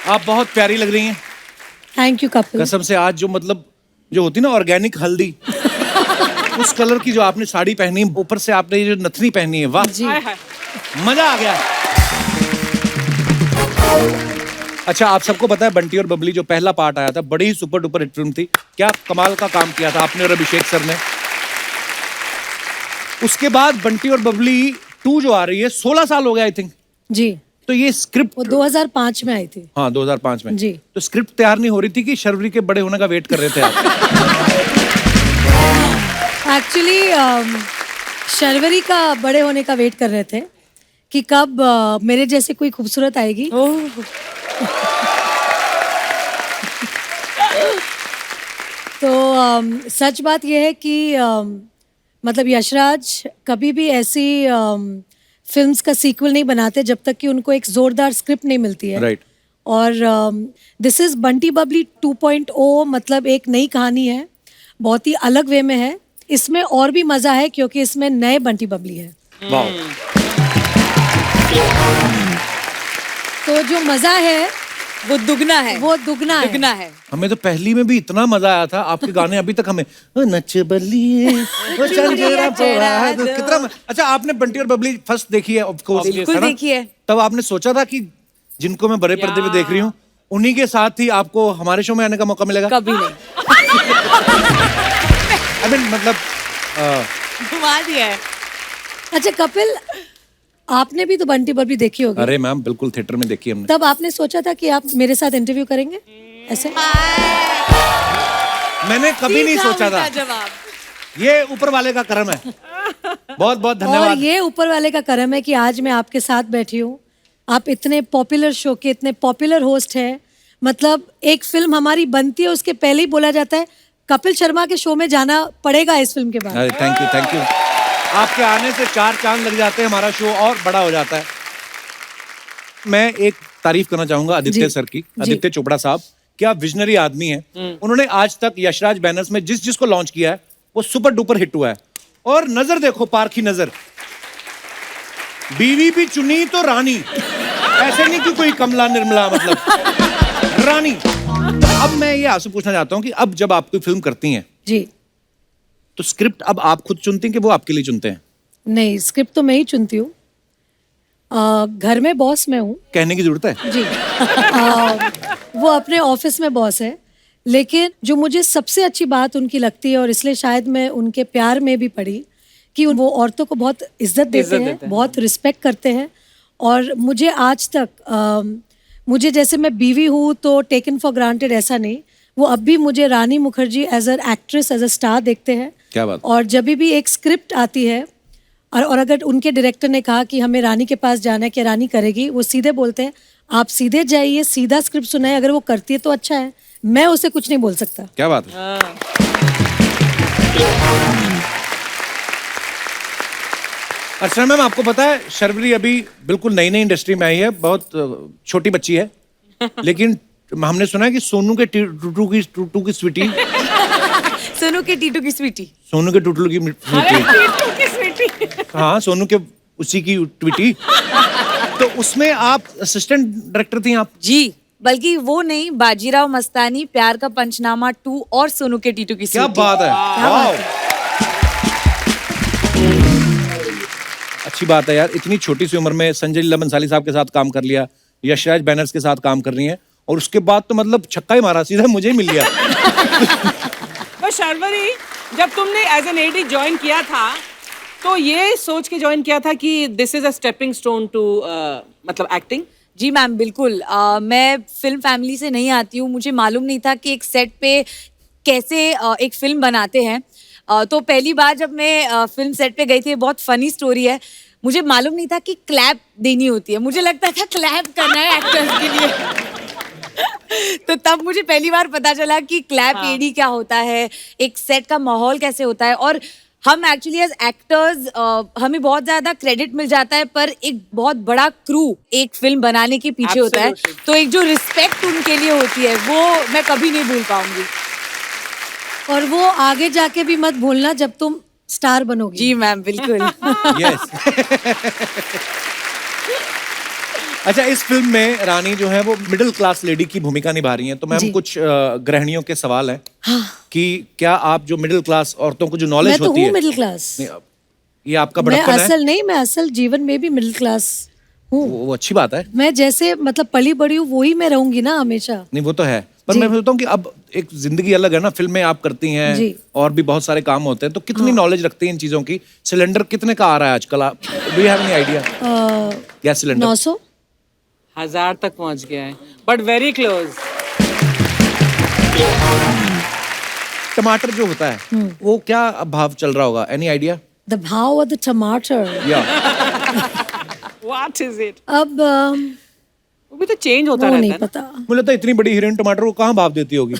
आप बहुत प्यारी लग रही हैं। Thank you Kapil. कसम से आज जो मतलब जो होती ना ऑर्गेनिक हल्दी उस कलर की जो आपने साड़ी पहनी, ऊपर से आपने ये जो नथनी पहनी है, वाह जी। मजा आ गया। अच्छा, आप सबको पता है बंटी और बबली जो पहला पार्ट आया था, बड़ी ही सुपर डुपर हिट फिल्म थी। क्या कमाल का काम किया था आपने और अभिषेक सर ने। उसके बाद बंटी और बबली 2 जो आ रही है, 16 साल हो गया आई थिंक। जी। तो ये स्क्रिप्ट वो 2005 में आई थी। हाँ 2005 में जी। तो स्क्रिप्ट तैयार नहीं हो रही थी कि शर्वरी के बड़े होने का वेट कर रहे थे आप? एक्चुअली शर्वरी का बड़े होने का वेट कर रहे थे कि कब मेरे जैसे कोई खूबसूरत आएगी। तो सच बात यह है कि मतलब यशराज कभी भी ऐसी फिल्म्स का सीक्वल नहीं बनाते जब तक कि उनको एक जोरदार स्क्रिप्ट नहीं मिलती है। राइट। और दिस इज बंटी बबली 2.0, मतलब एक नई कहानी है, बहुत ही अलग वे में है। इसमें और भी मजा है क्योंकि इसमें नए बंटी बबली है। वाह। तो जो मजा है वो दुगना है, वो दुगना है। हमें तो पहली में भी इतना मजा आया था, आपके गाने अभी तक हमें ओ नच बलिए ओ चंदेरा पोहा, कितना अच्छा। आपने बंटी और बबली फर्स्ट देखी है ऑफ कोर्स, बिल्कुल देखी है। तब आपने सोचा था कि जिनको मैं बड़े पर्दे पे देख रही हूँ उन्हीं के साथ ही आपको हमारे शो में आने का मौका मिलेगा? कभी नहीं। आई मीन मतलब घुमा दिया है। अच्छा कपिल, आपने भी तो बंटी बबली देखी होगी। अरे मैम बिल्कुल, थिएटर में देखी हमने। तब आपने सोचा था कि आप मेरे साथ इंटरव्यू करेंगे ऐसे? मैंने कभी नहीं सोचा था। जवाब ये ऊपर वाले का करम है। बहुत बहुत और धन्यवाद। ये ऊपर वाले का करम है कि आज मैं आपके साथ बैठी हूँ। आप इतने पॉपुलर शो के इतने पॉपुलर होस्ट हैं। मतलब एक फिल्म हमारी बनती है उसके पहले ही बोला जाता है कपिल शर्मा के शो में जाना पड़ेगा इस फिल्म के बाद। अरे थैंक यू थैंक यू। आपके आने से 4 चांद लग जाते हैं, हमारा शो और बड़ा हो जाता है। मैं एक तारीफ करना चाहूंगा आदित्य सर की, आदित्य चोपड़ा साहब। क्या विजनरी आदमी है। उन्होंने आज तक यशराज बैनर्स में जिस जिसको लॉन्च किया है वो सुपर डुपर हिट हुआ है। और नजर देखो, पारखी नजर, बीवी भी चुनी तो रानी, ऐसे नहीं कि कोई कमला निर्मला, मतलब रानी। तो अब मैं ये आपसे पूछना चाहता हूँ कि अब जब आप कोई फिल्म करती हैं जी, तो स्क्रिप्ट अब आप खुद चुनती हैं कि वो आपके लिए चुनते हैं? नहीं, स्क्रिप्ट तो मैं ही चुनती हूँ। घर में बॉस मैं हूँ। कहने की जरूरत है? जी। वो अपने ऑफिस में बॉस है, लेकिन जो मुझे सबसे अच्छी बात उनकी लगती है और इसलिए शायद मैं उनके प्यार में भी पड़ी कि वो औरतों को बहुत इज्जत देते हैं, बहुत रिस्पेक्ट करते हैं। और मुझे आज तक मुझे जैसे मैं बीवी हूँ तो टेकन फॉर ग्रांटेड ऐसा नहीं, वो अब भी मुझे Rani Mukherjee as a actress, as a star देखते हैं। क्या बात। और जब भी एक स्क्रिप्ट आती है और अगर उनके डायरेक्टर ने कहा कि हमें रानी के पास जाना है कि रानी करेगी, वो सीधे बोलते हैं आप सीधे जाइए, सीधा स्क्रिप्ट सुनाए, अगर वो करती है तो अच्छा है, मैं उसे कुछ नहीं बोल सकता। क्या बात है। अच्छा मैम, आपको पता है शर्वरी अभी बिल्कुल नई नई इंडस्ट्री में आई है, बहुत छोटी बच्ची है, लेकिन हमने सुना है कि सोनू के टूटू की स्वीटी सोनू के टीटू की स्वीटी। सोनू के टूटू की स्वीटी। हाँ, सोनू के उसी की ट्वीटी। तो उसमें आप असिस्टेंट डायरेक्टर थी आप? जी, बल्कि वो नहीं, बाजीराव मस्तानी, प्यार का पंचनामा 2 और सोनू के टीटू की स्वीटी। क्या बात है, वाह। अच्छी बात है यार, इतनी छोटी सी उम्र में संजय लीला बंसाली साहब के साथ काम कर लिया, यशराज बैनर्स के साथ काम कर रही हैं, और उसके बाद तो मतलब छक्का ही मारा, सीधा मुझे ही मिल गया। पर शर्वरी, जब तुमने एज एन एडी ज्वाइन किया था तो ये सोच के ज्वाइन किया था कि this is a stepping stone to मतलब एक्टिंग? जी मैम, बिल्कुल। मैं फिल्म फैमिली से नहीं आती हूँ, मुझे मालूम नहीं था कि एक सेट पे कैसे एक फिल्म बनाते हैं। तो पहली बार जब मैं फिल्म सेट पे गई थी, बहुत फनी स्टोरी है, मुझे मालूम नहीं था कि क्लैप देनी होती है, मुझे लगता था क्लैप करना है एक्टर्स के लिए। तो तब मुझे पहली बार पता चला कि क्लैप एडी क्या होता है, एक सेट का माहौल कैसे होता है। और हम एक्चुअली एज एक्टर्स हमें बहुत ज्यादा क्रेडिट मिल जाता है, पर एक बहुत बड़ा क्रू एक फिल्म बनाने के पीछे होता है, तो एक जो रिस्पेक्ट उनके लिए होती है वो मैं कभी नहीं भूल पाऊंगी। और वो आगे जाके भी मत भूलना जब तुम स्टार बनोगी। जी मैम, बिल्कुल। यस। अच्छा, इस फिल्म में रानी जो है वो मिडिल क्लास लेडी की भूमिका निभा रही हैं, तो मैम जी। कुछ गृहिणियों के सवाल हैं हाँ, कि क्या आप जो मिडिल क्लास औरतों को जो मैं नॉलेज तो होती हूँ है, मिडिल क्लास। नहीं, ये आपका मैं बड़प्पन है, असल नहीं, मैं असल जीवन में भी मिडिल क्लास हूँ। वो अच्छी बात है। मैं जैसे मतलब पली बड़ी हूँ वही मैं रहूंगी ना हमेशा। नहीं, वो तो है, पर जी। मैं सोचता हूँ कि अब एक जिंदगी अलग है ना, फिल्में आप करती हैं जी। और भी बहुत सारे काम होते हैं, तो कितनी नॉलेज रखती हैं इन चीजों की? सिलेंडर कितने का आ रहा है आजकल? आप do you have any idea? Gas cylinder 900। 1000 तक पहुंच गया है, बट वेरी क्लोज। टमाटर जो होता है वो क्या भाव चल रहा होगा? Any idea? द भाव ऑफ द टमाटर। या व्हाट इज इट? अब वो भी तो चेंज होता वो रहता नहीं है ना। पता। मुझे लगता है इतनी बड़ी हीरोइन टमाटर को कहाँ भाव देती होगी?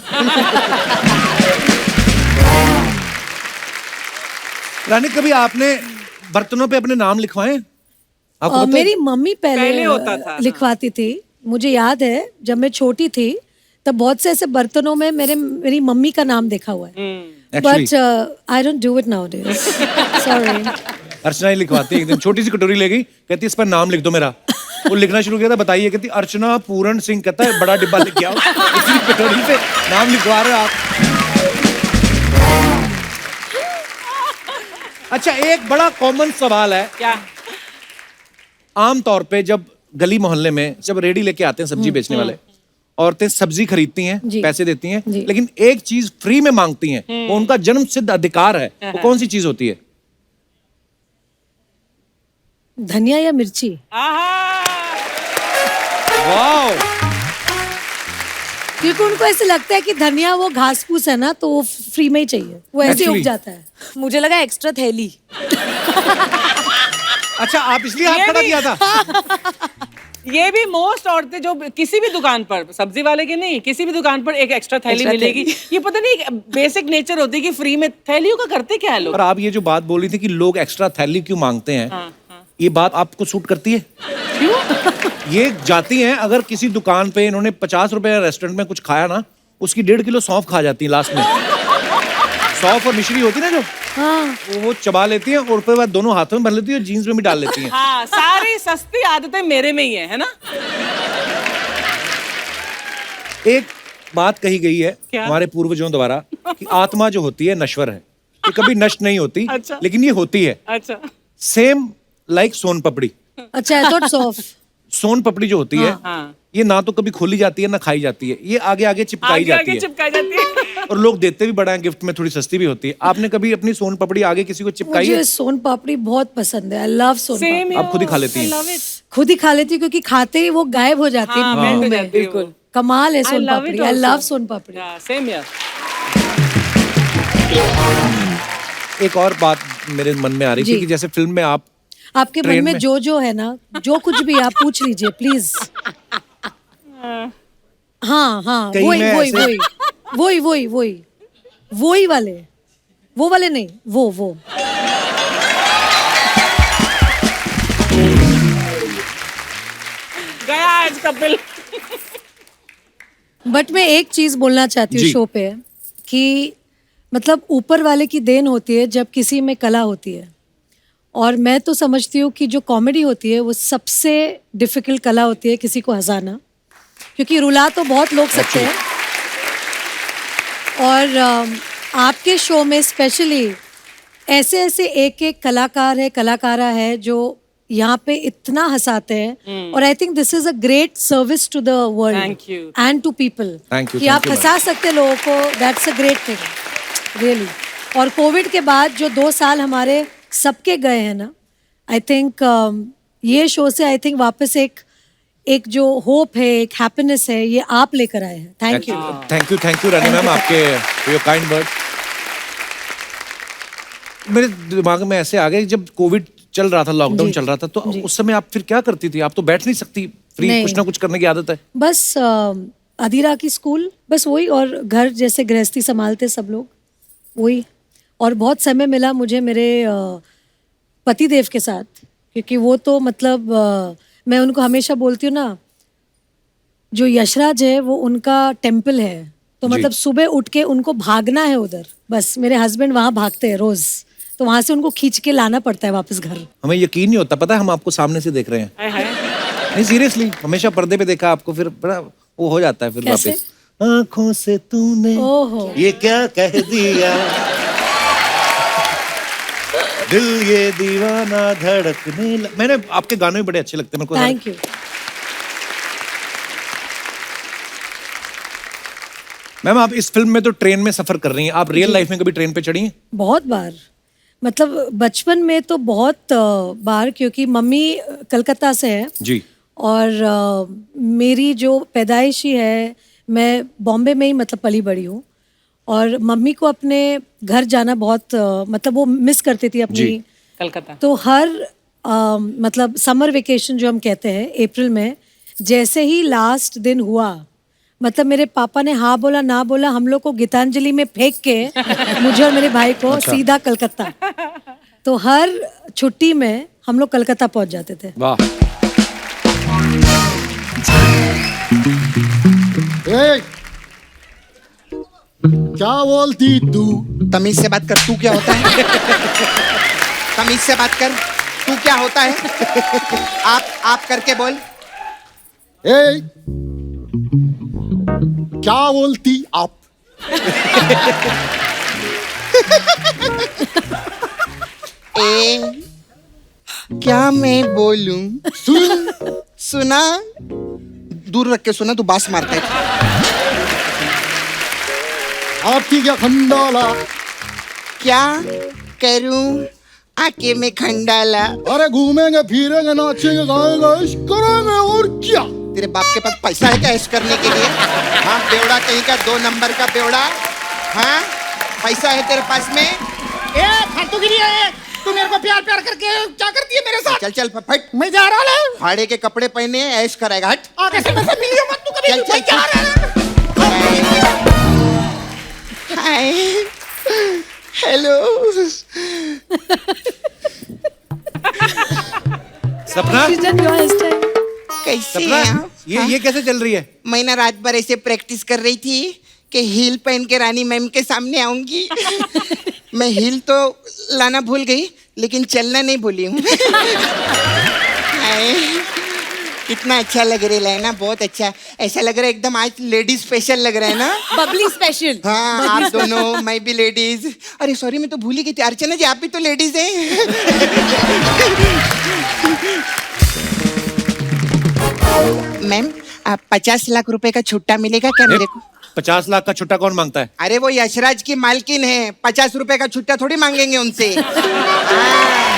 रानी, कभी आपने बर्तनों पे अपने नाम लिखवाए? आपको पता है? मेरी मम्मी पहले पहले होता था, हाँ। लिखवाती थी। मुझे याद है जब मैं छोटी थी तब बहुत से ऐसे बर्तनों में मेरी मम्मी का नाम देखा हुआ है। Actually, but I don't do it nowadays. Sorry. Archana ही लिखवाती है। एक दिन छोटी सी कटोरी ले गई, कहती इस पर नाम लिख दो मेरा। वो लिखना शुरू किया था, बताइए, कहती अर्चना पूरन सिंह। कहता है बड़ा डिब्बा लिख के आओ, इसी कटोरी पे नाम लिखवा रहे हो आप। अच्छा, एक बड़ा कॉमन सवाल है। क्या? आम तौर पे जब गली मोहल्ले में जब रेडी लेके आते हैं सब्जी बेचने वाले, औरतें सब्जी खरीदती हैं, जी। पैसे देती हैं, जी। लेकिन एक चीज फ्री में मांगती हैं, वो उनका जन्म सिद्ध अधिकार है। वो कौन सी चीज होती है? धनिया या मिर्ची? आहा! वाओ! क्योंकि उनको ऐसे लगता है कि धनिया वो घास फूस है ना, तो वो फ्री में ही चाहिए, वो ऐसे ही उग Actually- जाता है। मुझे लगा एक्स्ट्रा थैली। अच्छा, आप इसलिए हाथ ये खड़ा भी- किया था? ये भी मोस्ट औरतें जो किसी भी दुकान पर, सब्जी वाले की नहीं, किसी भी दुकान पर एक एक्स्ट्रा थैली Extra मिलेगी। ये पता नहीं बेसिक नेचर होती है कि फ्री में थैलियों का करते क्या है लोग। और आप ये जो बात बोल रही थी कि लोग एक्स्ट्रा थैली क्यों मांगते हैं, हाँ, हाँ। ये बात आपको सूट करती है? क्यों? ये जाती हैं, अगर किसी दुकान पे इन्होंने 50 रुपए रेस्टोरेंट में कुछ खाया ना, उसकी 1.5 किलो सौंफ खा जाती है लास्ट में। सौंफ और मिश्री होती है ना जो, हाँ, वो चबा लेती हैं और फिर बाद दोनों हाथों में भर लेती है और जीन्स में भी डाल लेती हैं। हाँ, सारी सस्ती आदतें मेरे में ही है ना? एक बात कही गई है क्या? हमारे पूर्वजों द्वारा कि आत्मा जो होती है नश्वर है, ये कभी नष्ट नहीं होती। अच्छा। लेकिन ये होती है। अच्छा। सेम लाइक सोन पपड़ी। अच्छा, आई थॉट सॉफ्ट। सोन पपड़ी जो होती है, हाँ। ये ना तो कभी खोली जाती है ना खाई जाती है, ये आगे आगे चिपकाई आगे जाती आगे है। चिपकाई जाती है। और लोग देते भी बड़ा है गिफ्ट में, थोड़ी सस्ती भी होती है। आपने कभी अपनी सोन पपड़ी आगे किसी को चिपकाई है? मुझे सोन पापड़ी बहुत पसंद है। आई लव सोन सेम पापड़ी। आप खुद ही खा लेती हैं? खुद ही खा लेती हूँ क्योंकि खाते ही वो गायब हो जाती है हाँ, मुंह मेल्ट हो में। जाती है वो। बिल्कुल कमाल है soan love it papdi. I also. Love soan papdi. Same यार। एक और बात मेरे मन में आ रही थी जी। कि जैसे फिल्म में आप आपके मन ट्रेन में में- जो है ना, जो कुछ भी आप पूछ लीजिए प्लीज। हाँ हाँ, कहीं वही मैं वही ऐसे- वही वही वही वही वही वाले, वो वाले नहीं, वो गया आज कपिल। बट मैं एक चीज बोलना चाहती हूँ जी। शो पे कि मतलब ऊपर वाले की देन होती है जब किसी में कला होती है। और मैं तो समझती हूँ कि जो कॉमेडी होती है वो सबसे डिफिकल्ट कला होती है किसी को हंसाना, क्योंकि रुला तो बहुत लोग सकते हैं। और आपके शो में स्पेशली ऐसे ऐसे एक एक कलाकार है, कलाकारा है जो यहाँ पे इतना हंसाते हैं। और I think this is a great service to the world Thank you. And to people Thank you, कि thank आप you, हंसा सकते हैं लोगों को। That's a great thing really. और कोविड के बाद जो 2 साल हमारे सबके गए हैं ना, आई थिंक ये शो से आई थिंक वापस एक जो होप है, एक हैप्पीनेस है, ये आप लेकर आए हैं। Thank you. Thank you Rani ma'am, आपके योर काइंड वर्ड। मेरे दिमाग में ऐसे आ गए, जब कोविड चल रहा था, लॉकडाउन जी। चल रहा था, तो उस समय आप फिर क्या करती थी? आप तो बैठ नहीं सकती, फ्री नहीं। कुछ ना कुछ करने की आदत है। बस अधीरा की स्कूल, बस वही, और घर जैसे गृहस्थी संभालते सब लोग, वही। और बहुत समय मिला मुझे मेरे पति देव के साथ, क्योंकि वो तो मतलब मैं उनको हमेशा बोलती हूँ ना, जो यशराज है वो उनका टेम्पल है। तो जी। मतलब सुबह उठ के उनको भागना है उधर, बस मेरे हस्बैंड वहाँ भागते हैं रोज, तो वहां से उनको खींच के लाना पड़ता है वापस घर। हमें यकीन नहीं होता, पता है हम आपको सामने से देख रहे हैं। हाय हाय। नहीं सीरियसली, हमेशा पर्दे पे देखा आपको, फिर बड़ा वो हो जाता है फिर कैसे? वापस। आँखों से तूने ओहो। ये क्या कह दिया, दिल ये दीवाना धड़कने मैंने आपके गाने भी बड़े अच्छे लगते हैं मेरे को। Thank you. मैम आप इस फिल्म में तो ट्रेन में सफर कर रही हैं, आप रियल लाइफ में कभी ट्रेन पे चढ़ी हैं? बहुत बार, मतलब बचपन में तो बहुत बार, क्योंकि मम्मी कलकत्ता से है जी। और मेरी जो पैदाइश ही है, मैं बॉम्बे में ही मतलब पली बड़ी हूँ, और मम्मी को अपने घर जाना बहुत मतलब वो मिस करती थी अपनी। जी। कलकत्ता। तो हर मतलब समर वेकेशन जो हम कहते हैं अप्रैल में, जैसे ही लास्ट दिन हुआ, मतलब मेरे पापा ने हाँ बोला ना बोला, हम लोग को गीतांजलि में फेंक के मुझे और मेरे भाई को सीधा कलकत्ता। तो हर छुट्टी में हम लोग कलकत्ता पहुंच जाते थे। वाह। ए, क्या बोलती तू? तमीज से बात कर, तू क्या होता है? तमीज से बात कर, तू क्या होता है? आप करके बोल। ए, क्या बोलती आप? ए, क्या मैं बोलूं? सुन, सुना? दूर रख के सुना, तू बास मारता है। आपकी क्या खंडाला? क्या करूं आके में खंडाला? अरे घूमेंगे फिरेंगे नाचेंगे गाएंगे इश्क करेंगे और क्या? तेरे बाप के पास पैसा है क्या ऐश करने के लिए? हाँ बेवड़ा कहीं का, 2 नंबर का बेवड़ा। हाँ पैसा है तेरे पास में? ए फालतू गिरी है, तू मेरे को प्यार प्यार करके क्या करती है मेरे साथ? चल चल फट, मैं जा रहा हूँ। फाड़े के कपड़े पहने ऐश कराएगा, हट। आगे से मुझसे मिलियो मत तू कभी। चल, चल, मैं जा चल। रहा हूँ। Hi hello. सपना, सीजन जो है इस टाइम। कैसे सपना हैं आप? ये कैसे चल रही है? मैं ना रात भर ऐसे प्रैक्टिस कर रही थी कि हील पहन के रानी मैम के सामने आऊंगी। मैं हील तो लाना भूल गई, लेकिन चलना नहीं भूली हूँ। हाय, कितना अच्छा लग रहा है ना, बहुत अच्छा। ऐसा लग रहा है एकदम आज लेडीज स्पेशल लग रहा है ना। बबली स्पेशल। हाँ आप दोनों, मैं भी लेडीज। अरे सॉरी, मैं तो भूल ही गई थी। अर्चना जी आप भी तो लेडीज हैं। मैम, आप 50 लाख रुपए का छुट्टा मिलेगा क्या मेरे को? 50 लाख का छुट्टा कौन मांगता है? अरे वो यशराज की मालकिन है, 50 रुपए का छुट्टा थोड़ी मांगेंगे उनसे। हाँ।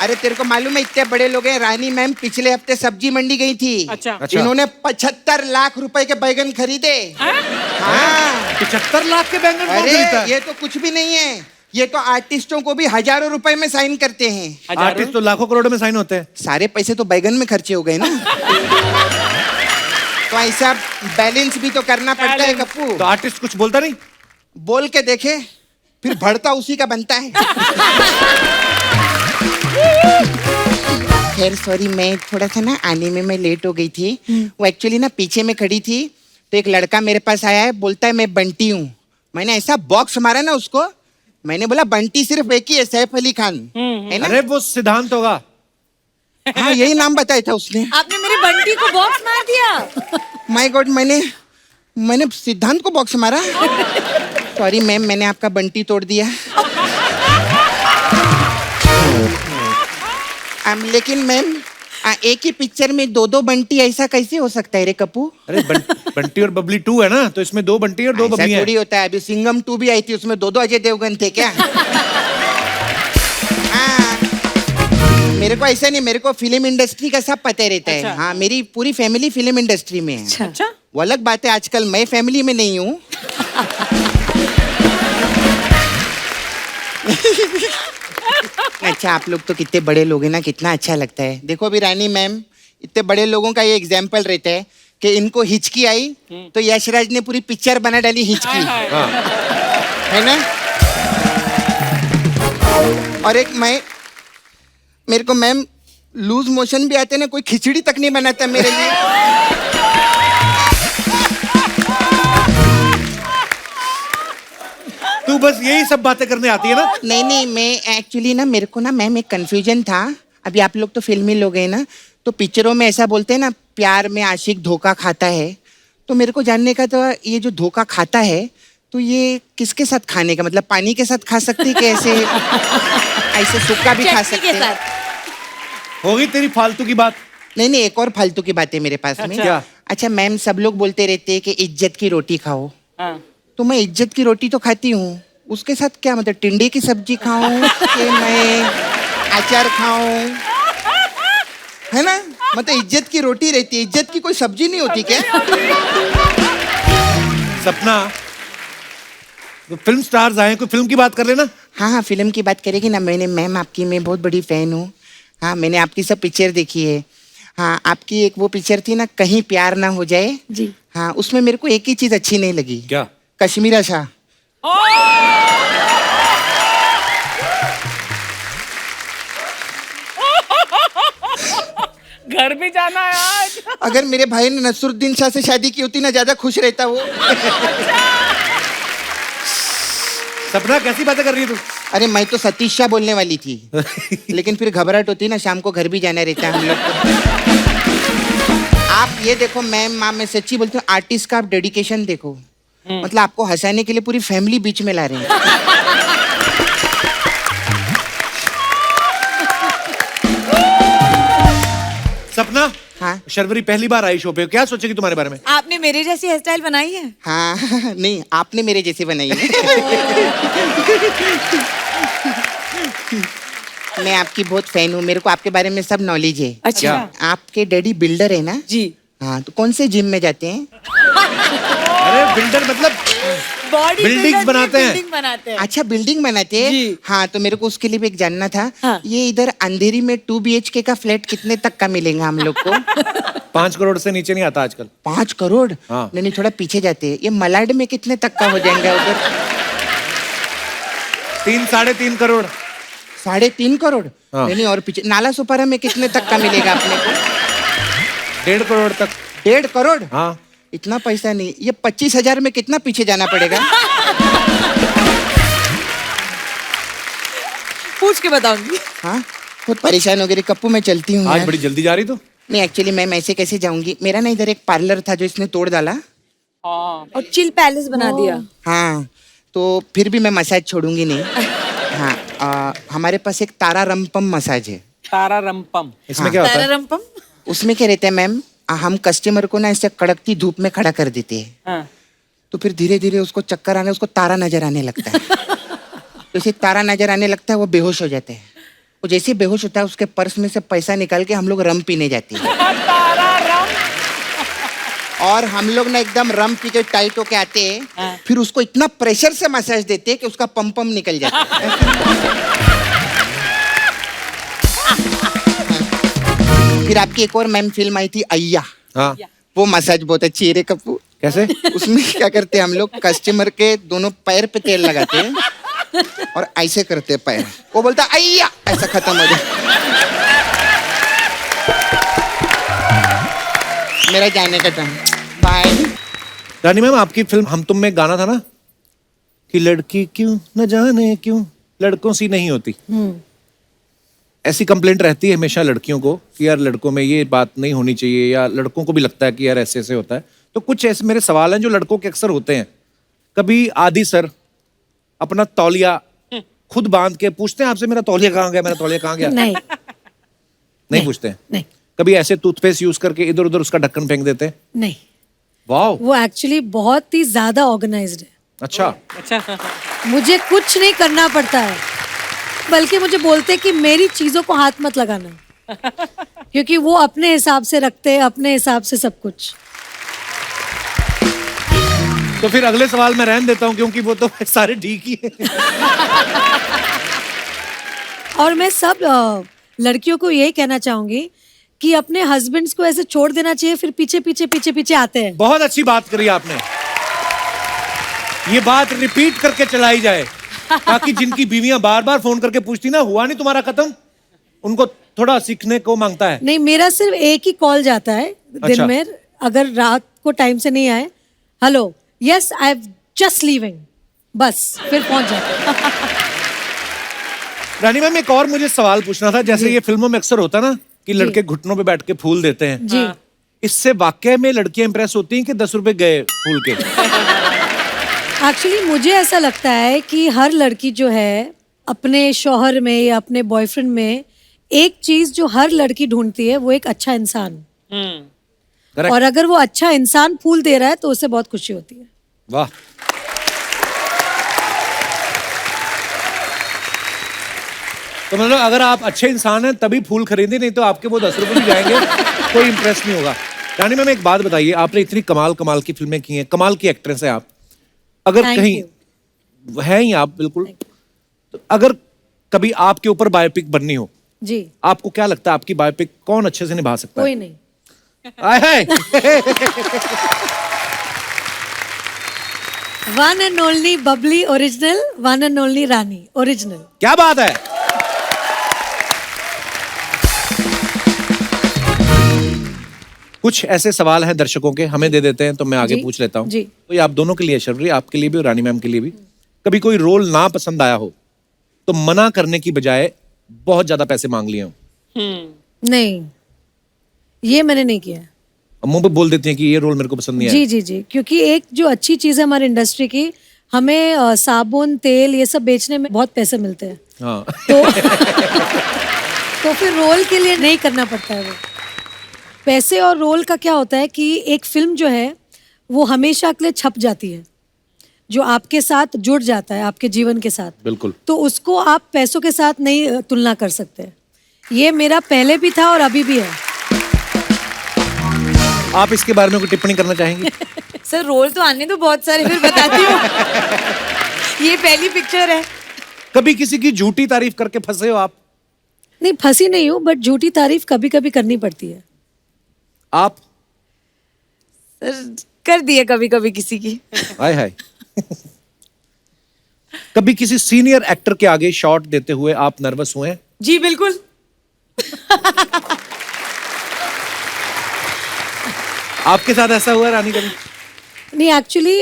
अरे तेरे को मालूम है इतने बड़े लोग हैं, रानी मैम पिछले हफ्ते सब्जी मंडी गई थी। अच्छा। इन्होंने 75 लाख रुपए के बैगन खरीदे। हाँ 75 लाख के बैंगन कौन खरीदता अरे है? ये तो कुछ भी नहीं है, ये तो आर्टिस्टों को भी हजारों रुपए में साइन करते हैं। आर्टिस्ट तो लाखों करोड़ों में साइन होते हैं। सारे पैसे तो बैगन में खर्चे हो गए ना। तो ऐसा बैलेंस भी तो करना पड़ता है कप्पू। तो आर्टिस्ट कुछ बोलता नहीं? बोल के देखे, फिर भरता उसी का बनता है। खैर सॉरी, मैं थोड़ा सा ना आने में मैं लेट हो गई थी। वो एक्चुअली ना पीछे में खड़ी थी, तो एक लड़का मेरे पास आया है, बोलता है मैं बंटी हूँ। मैंने ऐसा बॉक्स मारा ना उसको, मैंने बोला बंटी सिर्फ एक ही है, सैफ अली खान है ना। अरे वो सिद्धांत होगा। हाँ यही नाम बताया था उसने। आपने मेरे बंटी को बॉक्स मार दिया। माय गॉड, मैंने सिद्धांत को बॉक्स मारा। सॉरी मैम, मैंने आपका बंटी तोड़ दिया। लेकिन मैम एक ही पिक्चर में 2 बंटी, ऐसा कैसे हो सकता है रे कप्पू? अरे बंटी और बबली 2 है ना, तो इसमें 2 बंटी और 2 ऐसा बबली थोड़ी हैं। होता है। अभी सिंघम 2 भी आई थी, उसमें 2 अजय देवगन थे क्या? हाँ, मेरे को ऐसा नहीं, मेरे को फिल्म इंडस्ट्री का सब पता रहता है। हाँ मेरी पूरी फैमिली फिल्म इंडस्ट्री में है। अच्छा। वो अलग बात है, आजकल मैं फैमिली में नहीं हूँ। अच्छा आप लोग तो कितने बड़े लोग हैं ना, कितना अच्छा लगता है। देखो अभी रानी मैम, इतने बड़े लोगों का ये एग्जाम्पल रहता है कि इनको हिचकी आई तो यशराज ने पूरी पिक्चर बना डाली हिचकी, है ना। और एक मेरे को मैम लूज मोशन भी आते ना, कोई खिचड़ी तक नहीं बनाता मेरे लिए। तू बस यही सब बातें करने आती है ना? नहीं मैं एक्चुअली ना, मेरे को ना मैम एक कंफ्यूजन था। अभी आप लोग तो फिल्मी लोग हैं ना, तो पिक्चरों में ऐसा बोलते हैं ना, प्यार में आशिक धोखा खाता है। तो मेरे को जानने का तो ये जो धोखा खाता है तो ये किसके साथ खाने का, मतलब पानी के साथ खा सकते हैं कि ऐसे ऐसे सूखा भी खा चटनी सकते के हैं? साथ। होगी तेरी फालतू की बात। नहीं नहीं, एक और फालतू की बात है मेरे पास में। क्या? अच्छा मैम, सब लोग बोलते रहते हैं कि इज्जत की रोटी खाओ, हाँ। तो मैं इज्जत की रोटी तो खाती हूँ, उसके साथ क्या मतलब टिंडे की सब्जी खाऊं कि मैं अचार खाऊं, है ना? मतलब इज्जत की रोटी रहती है, इज्जत की कोई सब्जी नहीं होती क्या? सपना, तो फिल्म स्टार्स आए, कोई फिल्म की बात कर लेना। हाँ हाँ, फिल्म की बात करेगी ना। मैम आपकी मैं बहुत बड़ी फैन हूँ। हाँ, मैंने आपकी सब पिक्चर देखी है। हाँ, आपकी एक वो पिक्चर थी ना, कहीं प्यार ना हो जाए। जी। हाँ, उसमें मेरे को एक ही चीज अच्छी नहीं लगी। क्या? कश्मीरा शाह। घर भी जाना है आज। अगर मेरे भाई ने नसरुद्दीन शाह से शादी की होती ना, ज्यादा खुश रहता वो। सपना कैसी बातें कर रही है तू? अरे मैं तो सतीश शाह बोलने वाली थी, लेकिन फिर घबराहट होती ना, शाम को घर भी जाना रहता है हम लोग को। आप ये देखो मैम, मैं सच्ची बोलती हूँ, आर्टिस्ट का आप डेडिकेशन देखो। मतलब आपको हंसाने के लिए पूरी फैमिली बीच में ला रहे हैं। सपना, हाँ शर्वरी पहली बार आई शो पे, क्या सोचेगी तुम्हारे बारे में? आपने मेरे जैसी हेयर स्टाइल बनाई है? हाँ, नहीं आपने मेरे जैसे बनाई है। मैं आपकी बहुत फैन हूँ, मेरे को आपके बारे में सब नॉलेज है। अच्छा। आपके डैडी बिल्डर है ना? जी। हाँ, तो कौन से जिम में जाते हैं? अरे बिल्डर मतलब बॉडी Buildings बनाते हैं। बिल्डिंग बनाते हैं। अच्छा, बिल्डिंग बनाते हैं। जी। हाँ, तो मेरे को उसके लिए भी एक जानना था। हाँ। ये इधर अंधेरी में 2 BHK का फ्लैट कितने तक का मिलेगा हम लोग को? 5 करोड़ से नीचे नहीं आता आजकल। 5 करोड़? हाँ। नहीं, थोड़ा पीछे जाते हैं। ये मलाड में कितने तक का हो जाएगा उधर? 3-3.5 करोड़। 3.5 करोड़? हाँ। नहीं, और पीछे नाला सुपारा में कितने तक का मिलेगा अपने को? 1.5 करोड़ तक। 1.5 करोड़? हाँ। इतना पैसा नहीं। ये 25,000 में कितना पीछे जाना पड़ेगा? पूछ के बताऊंगी। हाँ, बहुत परेशान हो गई कप्पू, मैं चलती हूँ आज यार। बड़ी जल्दी जा रही तू। नहीं, एक्चुअली मैम ऐसे कैसे जाऊंगी? मेरा ना इधर एक पार्लर था जो इसने तोड़ डाला। और चिल पैलेस बना दिया। हाँ, तो फिर भी मैं मसाज छोड़ूंगी नहीं। हाँ, हमारे पास एक तारा रंपम मसाज है। तारा रंपम। इसमें क्या होता है? तारारंपम? उसमें क्या रहता है मैम, हम कस्टमर को ना ऐसे कड़कती धूप में खड़ा कर देते हैं। हाँ। तो फिर धीरे धीरे उसको चक्कर आने, उसको तारा नजर आने लगता है। तो इसे तारा नजर आने लगता है, वो बेहोश हो जाते हैं। वो जैसे बेहोश होता है, उसके पर्स में से पैसा निकाल के हम लोग रम पीने जाते हैं। तारा रम। और हम लोग ना एकदम रम पी के टाइट होके आते हैं। फिर उसको इतना प्रेशर से मसाज देते हैं कि उसका पम निकल जाता है। फिर आपकी एक और मैम फिल्म आई थी अय्या। हाँ। वो मसाज बहुत अच्छी है रे कप्पू। कैसे? उसमें क्या करते हैं हम लोग, कस्टमर के दोनों पैर पे तेल लगाते हैं और ऐसे करते हैं पैर, वो बोलता है अय्या, ऐसा खत्म हो जाए। मेरा जाने का टाइम, बाय। रानी मैम, आपकी फिल्म हम तुम में गाना था ना कि लड़की क्यों न जाने क्यों लड़कों सी नहीं होती। ऐसी कंप्लेंट रहती है हमेशा लड़कियों को कि यार लड़कों में ये बात नहीं होनी चाहिए, या लड़कों को भी लगता है कि यार ऐसे ऐसे होता है। तो कुछ ऐसे मेरे सवाल हैं जो लड़कों के अक्सर होते हैं। कभी आदि सर अपना तौलिया खुद बांध के पूछते हैं आपसे, मेरा तौलिया कहाँ गया, मेरा तौलिया कहाँ गया? नहीं नहीं पूछते हैं? नहीं कभी ऐसे टूथपेस्ट यूज करके इधर उधर उसका ढक्कन फेंक देते हैं? नहीं, वाह, वो एक्चुअली बहुत ही ज्यादा ऑर्गेनाइज्ड है। अच्छा। अच्छा। मुझे कुछ नहीं करना पड़ता है, बल्कि मुझे बोलते हैं कि मेरी चीजों को हाथ मत लगाना, क्योंकि वो अपने हिसाब से रखते हैं, अपने हिसाब से सब कुछ। तो फिर अगले सवाल मैं रहने देता हूँ, क्योंकि वो तो सारे ठीक ही है। और मैं सब लड़कियों को यही कहना चाहूंगी कि अपने हस्बैंड्स को ऐसे छोड़ देना चाहिए, फिर पीछे पीछे पीछे पीछे आते हैं। बहुत अच्छी बात करी आपने, ये बात रिपीट करके चलाई जाए, ताकि जिनकी बीवियां बार बार फोन करके पूछती ना हुआ नहीं तुम्हारा खत्म, उनको थोड़ा सीखने को मांगता है। नहीं, मेरा सिर्फ एक ही कॉल जाता है दिन अच्छा। में, अगर रात को टाइम से नहीं आए, hello, yes I am just leaving, बस फिर पहुंच जाते। रानी मैम, एक और मुझे सवाल पूछना था। जैसे ये फिल्मों में अक्सर होता ना कि लड़के घुटनों पे बैठ के फूल देते हैं, जी इससे वाकई में लड़कियां इंप्रेस होती हैं कि 10 रुपए गए फूल के? एक्चुअली मुझे ऐसा लगता है कि हर लड़की जो है अपने शौहर में या अपने बॉयफ्रेंड में एक चीज जो हर लड़की ढूंढती है वो एक अच्छा इंसान। Correct. और अगर वो अच्छा इंसान फूल दे रहा है तो उसे बहुत खुशी होती है। वाह। तो मतलब अगर आप अच्छे इंसान हैं तभी फूल खरीदे, नहीं तो आपके वो 10 रुपए भी जाएंगे, कोई इंप्रेस नहीं होगा। रानी मैम एक बात बताइए, आपने इतनी कमाल कमाल की फिल्में की हैं, कमाल की एक्ट्रेस हैं आप, अगर Thank कहीं you. हैं ही आप बिल्कुल, तो अगर कभी आपके ऊपर बायोपिक बननी हो, जी आपको क्या लगता है आपकी बायोपिक कौन अच्छे से निभा सकता कोई है? नहीं। आए हाय। One and only Bubbly original, one and only Rani original. क्या बात है। कुछ ऐसे सवाल हैं दर्शकों के, हमें दे देते हैं तो मैं आगे जी, पूछ लेता हूँ। जी। तो ये आप दोनों के लिए, शर्वरी आपके लिए भी और रानी मैम के लिए भी, कभी कोई रोल ना पसंद आया हो तो मना करने की बजाय बहुत ज्यादा पैसे मांग लिए हो? नहीं, ये मैंने नहीं किया। अब मुंह पे बोल देती हैं कि ये रोल मेरे को पसंद नहीं आया। जी जी जी, क्योंकि एक जो अच्छी चीज है हमारी इंडस्ट्री की, हमें साबुन तेल ये सब बेचने में बहुत पैसे मिलते हैं, हाँ। तो फिर रोल के लिए नहीं करना पड़ता है वो पैसे। और रोल का क्या होता है कि एक फिल्म जो है वो हमेशा के लिए छप जाती है, जो आपके साथ जुड़ जाता है आपके जीवन के साथ, बिल्कुल। तो उसको आप पैसों के साथ नहीं तुलना कर सकते। ये मेरा पहले भी था और अभी भी है। आप इसके बारे में कोई टिप्पणी करना चाहेंगी? सर रोल तो आने तो बहुत सारे, फिर बताती हूँ। ये पहली पिक्चर है। कभी किसी की झूठी तारीफ करके फंसे हो आप? नहीं, फंसी नहीं हूँ, बट झूठी तारीफ कभी कभी करनी पड़ती है। आप? सर कर दिए कभी कभी किसी की। हाय हाय। कभी किसी सीनियर एक्टर के आगे शॉट देते हुए आप नर्वस हुए हैं? जी बिल्कुल। आपके साथ ऐसा हुआ है रानी कभी? नहीं, एक्चुअली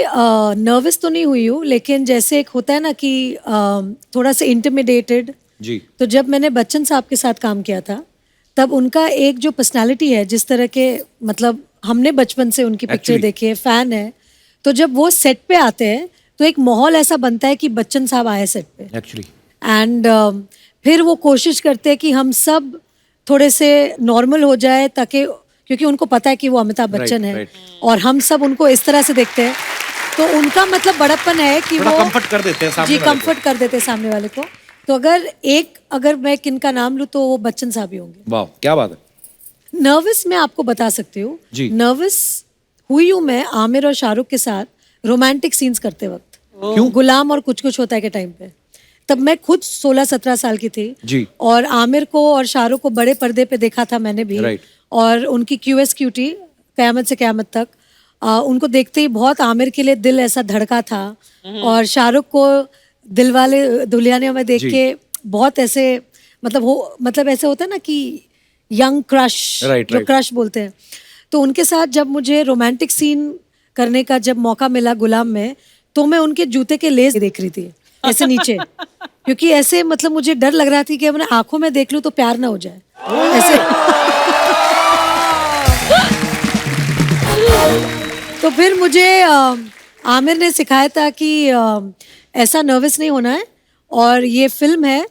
नर्वस तो नहीं हुई हूँ, लेकिन जैसे एक होता है ना कि थोड़ा सा इंटिमिडेटेड। जी। तो जब मैंने बच्चन साहब के साथ काम किया था, तब उनका एक जो पर्सनालिटी है, जिस तरह के, मतलब हमने बचपन से उनकी पिक्चर Actually. देखी है, फैन है, तो जब वो सेट पे आते हैं तो एक माहौल ऐसा बनता है कि बच्चन साहब आए सेट पे। एक्चुअली एंड फिर वो कोशिश करते हैं कि हम सब थोड़े से नॉर्मल हो जाए, ताकि, क्योंकि उनको पता है कि वो अमिताभ बच्चन है, और हम सब उनको इस तरह से देखते हैं, तो उनका मतलब बड़प्पन है कि थोड़ा वो कंफर्ट कर देते हैं सामने जी, वाले को। कंफर्ट कर देते हैं सामने वाले को। तो अगर मैं किनका नाम लूँ तो वो बच्चन साहब ही होंगे। वाह, क्या बात है। नर्वस मैं आपको बता सकती हूँ, जी। नर्वस हुई हूँ मैं आमिर और शाहरुख के साथ रोमांटिक सीन्स करते वक्त। क्यों? गुलाम और कुछ कुछ होता है के टाइम पे, तब मैं खुद 16-17 साल की थी जी। और आमिर को और शाहरुख को बड़े पर्दे पे देखा था मैंने भी। Right. और उनकी QS क्यूटी कयामत से कयामत तक, उनको देखते ही बहुत आमिर के लिए दिल ऐसा धड़का था, और शाहरुख को दिलवाले दुल्हनिया में देख जी। के बहुत ऐसे, मतलब ऐसे होता है ना कि यंग क्रश, Right, जो right. क्रश बोलते हैं। तो उनके साथ जब मुझे रोमांटिक सीन करने का जब मौका मिला गुलाम में, तो मैं उनके जूते के लेस देख रही थी ऐसे नीचे, क्योंकि ऐसे मतलब मुझे डर लग रहा थी कि अपने आंखों में देख लूं तो प्यार ना हो जाए ऐसे। तो फिर मुझे आमिर ने सिखाया था कि ऐसा नर्वस नहीं होना है, और ये फिल्म है,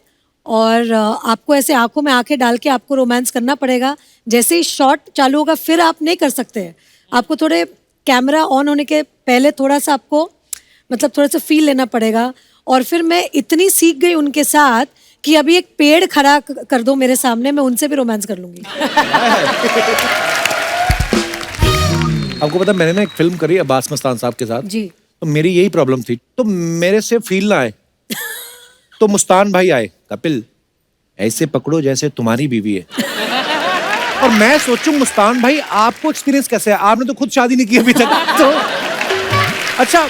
और आपको ऐसे आंखों में आंखें डाल के आपको रोमांस करना पड़ेगा। जैसे ही शॉट चालू होगा फिर आप नहीं कर सकते हैं, आपको थोड़े कैमरा ऑन होने के पहले थोड़ा सा आपको मतलब थोड़ा सा फील लेना पड़ेगा। और फिर मैं इतनी सीख गई उनके साथ कि अभी एक पेड़ खड़ा कर दो मेरे सामने, मैं उनसे भी रोमांस कर लूंगी। आपको पता, मैंने ना एक फिल्म करी अब्बास मस्तान साहब के साथ, जी। तो मेरी यही प्रॉब्लम थी, तो मेरे से फील ना आए, तो मुस्तान भाई आए, कपिल ऐसे पकड़ो जैसे तुम्हारी बीवी है। और मैं सोचूं मुस्तान भाई आपको एक्सपीरियंस कैसे है, आपने तो खुद शादी नहीं की अभी तक। तो अच्छा,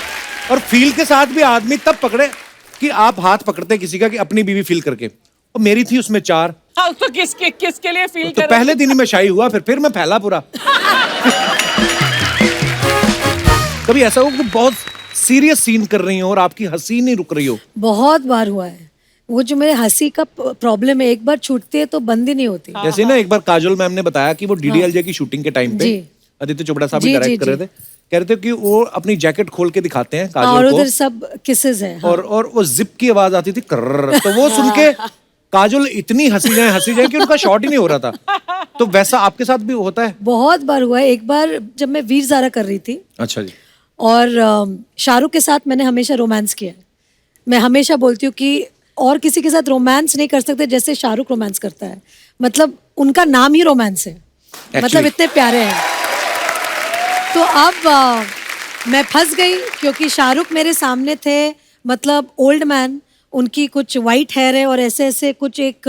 और फील के साथ भी आदमी तब पकड़े कि आप हाथ पकड़ते किसी का कि अपनी बीवी फील करके, और मेरी थी उसमें 4। हाँ, तो किसके लिए फील तो कर पहले दिन ही मैं शाही हुआ, फिर मैं फैला पूरा। कभी ऐसा हो कि बहुत सीरियस सीन कर रही हो और आपकी हंसी नहीं रुक रही हो? बहुत बार हुआ है, वो जो मेरे हंसी का प्रॉब्लम है, एक बार छूटती है तो बंद ही नहीं होती। जैसे ना एक बार काजोल मैम ने बताया कि वो डीडीएलजे की शूटिंग के टाइम पे जी। आदित्य चोपड़ा साहब भी जी, डायरेक्ट जी, कर रहे थे, कह रहे थे कि वो अपनी जैकेट खोल के दिखाते हैं और काजोल उधर को सब किसेस है। हाँ। और वो जिप की आवाज आती थी कर्र, तो वो सुन के काजोल इतनी हंसी जाए कि उनका शॉट ही नहीं हो रहा था। तो वैसा आपके साथ भी होता है? बहुत बार हुआ है। एक बार जब मैं वीर ज़ारा कर रही थी अच्छा जी। और शाहरुख के साथ मैंने हमेशा रोमांस किया है। मैं हमेशा बोलती हूँ कि और किसी के साथ रोमांस नहीं कर सकते जैसे शाहरुख रोमांस करता है। मतलब उनका नाम ही रोमांस है। मतलब इतने प्यारे हैं। तो अब मैं फंस गई क्योंकि शाहरुख मेरे सामने थे, मतलब ओल्ड मैन, उनकी कुछ वाइट हेयर है और ऐसे ऐसे कुछ एक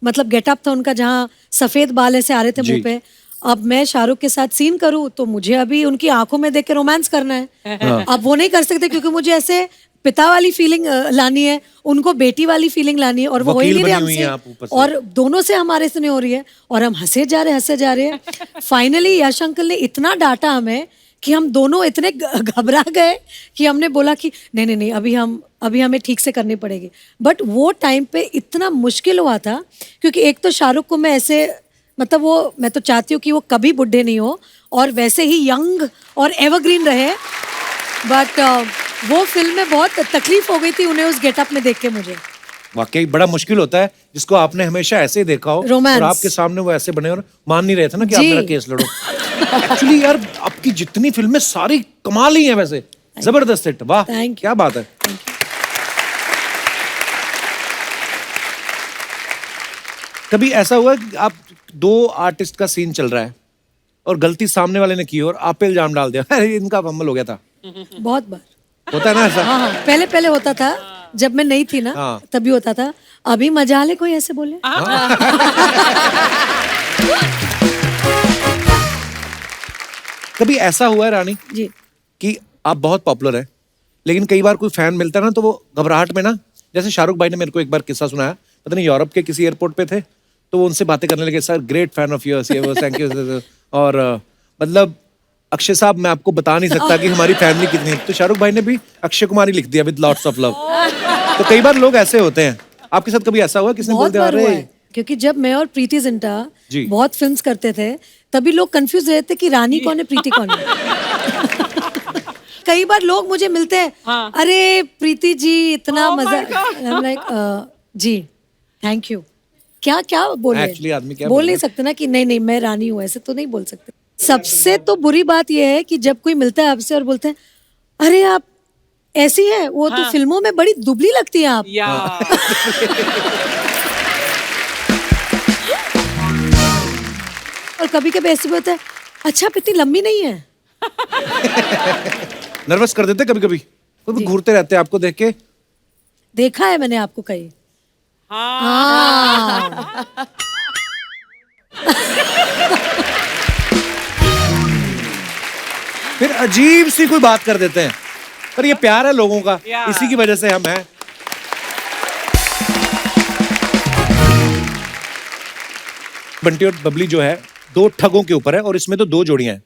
मतलब गेटअप था उनका जहाँ सफेद बाल ऐसे आ रहे थे मुंह पे। अब मैं शाहरुख के साथ सीन करूं तो मुझे अभी उनकी आंखों में देख के रोमांस करना है। अब वो नहीं कर सकते क्योंकि मुझे ऐसे पिता वाली फीलिंग लानी है, उनको बेटी वाली फीलिंग लानी है और वो हो ही वकील नहीं रहे बनी हुई हैं आप हमसे। ऊपर से। और दोनों से हमारे से नहीं हो रही है और हम हंसे जा रहे हैं। फाइनली यश अंकल ने इतना डांटा हमें कि हम दोनों इतने घबरा गए कि हमने बोला कि नहीं अभी हमें ठीक से करनी पड़ेगी। बट वो टाइम पे इतना मुश्किल हुआ था क्योंकि एक तो शाहरुख को मैं ऐसे मतलब वो मैं तो चाहती हूँ कि वो कभी बुढ़े नहीं हो और वैसे ही यंग और एवरग्रीन रहे। बट वो फिल्म में बहुत तकलीफ हो गई थी उन्हें उस गेटअप में देख के मुझे। वाकई बड़ा मुश्किल होता है जिसको आपने हमेशा ऐसे ही देखा हो रोमांस। और आपके सामने वो ऐसे बने और मान नहीं रहे थे ना कि आप जी। मेरा केस लड़ो। एक्चुअली यार आपकी जितनी फिल्में सारी कमाल ही हैं वैसे, जबरदस्त हिट। वाह Thank you. क्या बात है। कभी ऐसा हुआ कि आप दो आर्टिस्ट का सीन चल रहा है और गलती सामने वाले ने की और आप पे इल्जाम डाल दिया, अरे इनका फंबल हो गया था? बहुत बार होता है ना ऐसा? हाँ, पहले होता था जब मैं नहीं थी ना। हाँ। तभी होता था। अभी मजा ले कोई ऐसे बोले। कभी ऐसा हुआ है रानी जी। कि आप बहुत पॉपुलर हैं लेकिन कई बार कोई फैन मिलता है ना तो वो घबराहट में ना, जैसे शाहरुख भाई ने मेरे को एक बार किस्सा सुनाया, पता नहीं यूरोप के किसी एयरपोर्ट पे थे तो वो उनसे बातें करने लगे, sir great fan of yours, ये वो थैंक यू। और मतलब अक्षय साहब मैं आपको बता नहीं सकता कि हमारी फैमिली कितनी है, तो शाहरुख भाई ने भी अक्षय कुमार ही लिख दिया विद लॉट्स ऑफ लव। तो कई बार लोग ऐसे होते हैं, आपके साथ कभी ऐसा हुआ किसने बोल बहुत दिया बार हुआ अरे? है क्योंकि जब मैं और प्रीति जिंटा जी। बहुत फिल्म्स करते थे तभी लोग कंफ्यूज रहते कि रानी कौन है प्रीति कौन है। कई बार लोग मुझे मिलते हैं, अरे प्रीति जी इतना मजा। I'm like, ji thank you. क्या क्या बोले Actually आदमी क्या बोल बोले? नहीं सकते ना कि नहीं मैं रानी हूँ, ऐसे तो नहीं बोल सकते। सबसे तो बुरी बात यह है कि जब कोई मिलता है आपसे और बोलते हैं अरे आप ऐसी है, वो तो फिल्मों में बड़ी दुबली लगती है आप। या और कभी कभी ऐसे भी होता है अच्छा आप इतनी लंबी नहीं है। नर्वस कर देते कभी कभी? कोई घूरते रहते हैं आपको देख के? देखा है मैंने आपको कहीं। हाँ। फिर अजीब सी कोई बात कर देते हैं, पर ये प्यार है लोगों का, इसी की वजह से हम हैं। बंटी और बबली जो है दो ठगों के ऊपर है और इसमें तो दो जोड़ियां हैं,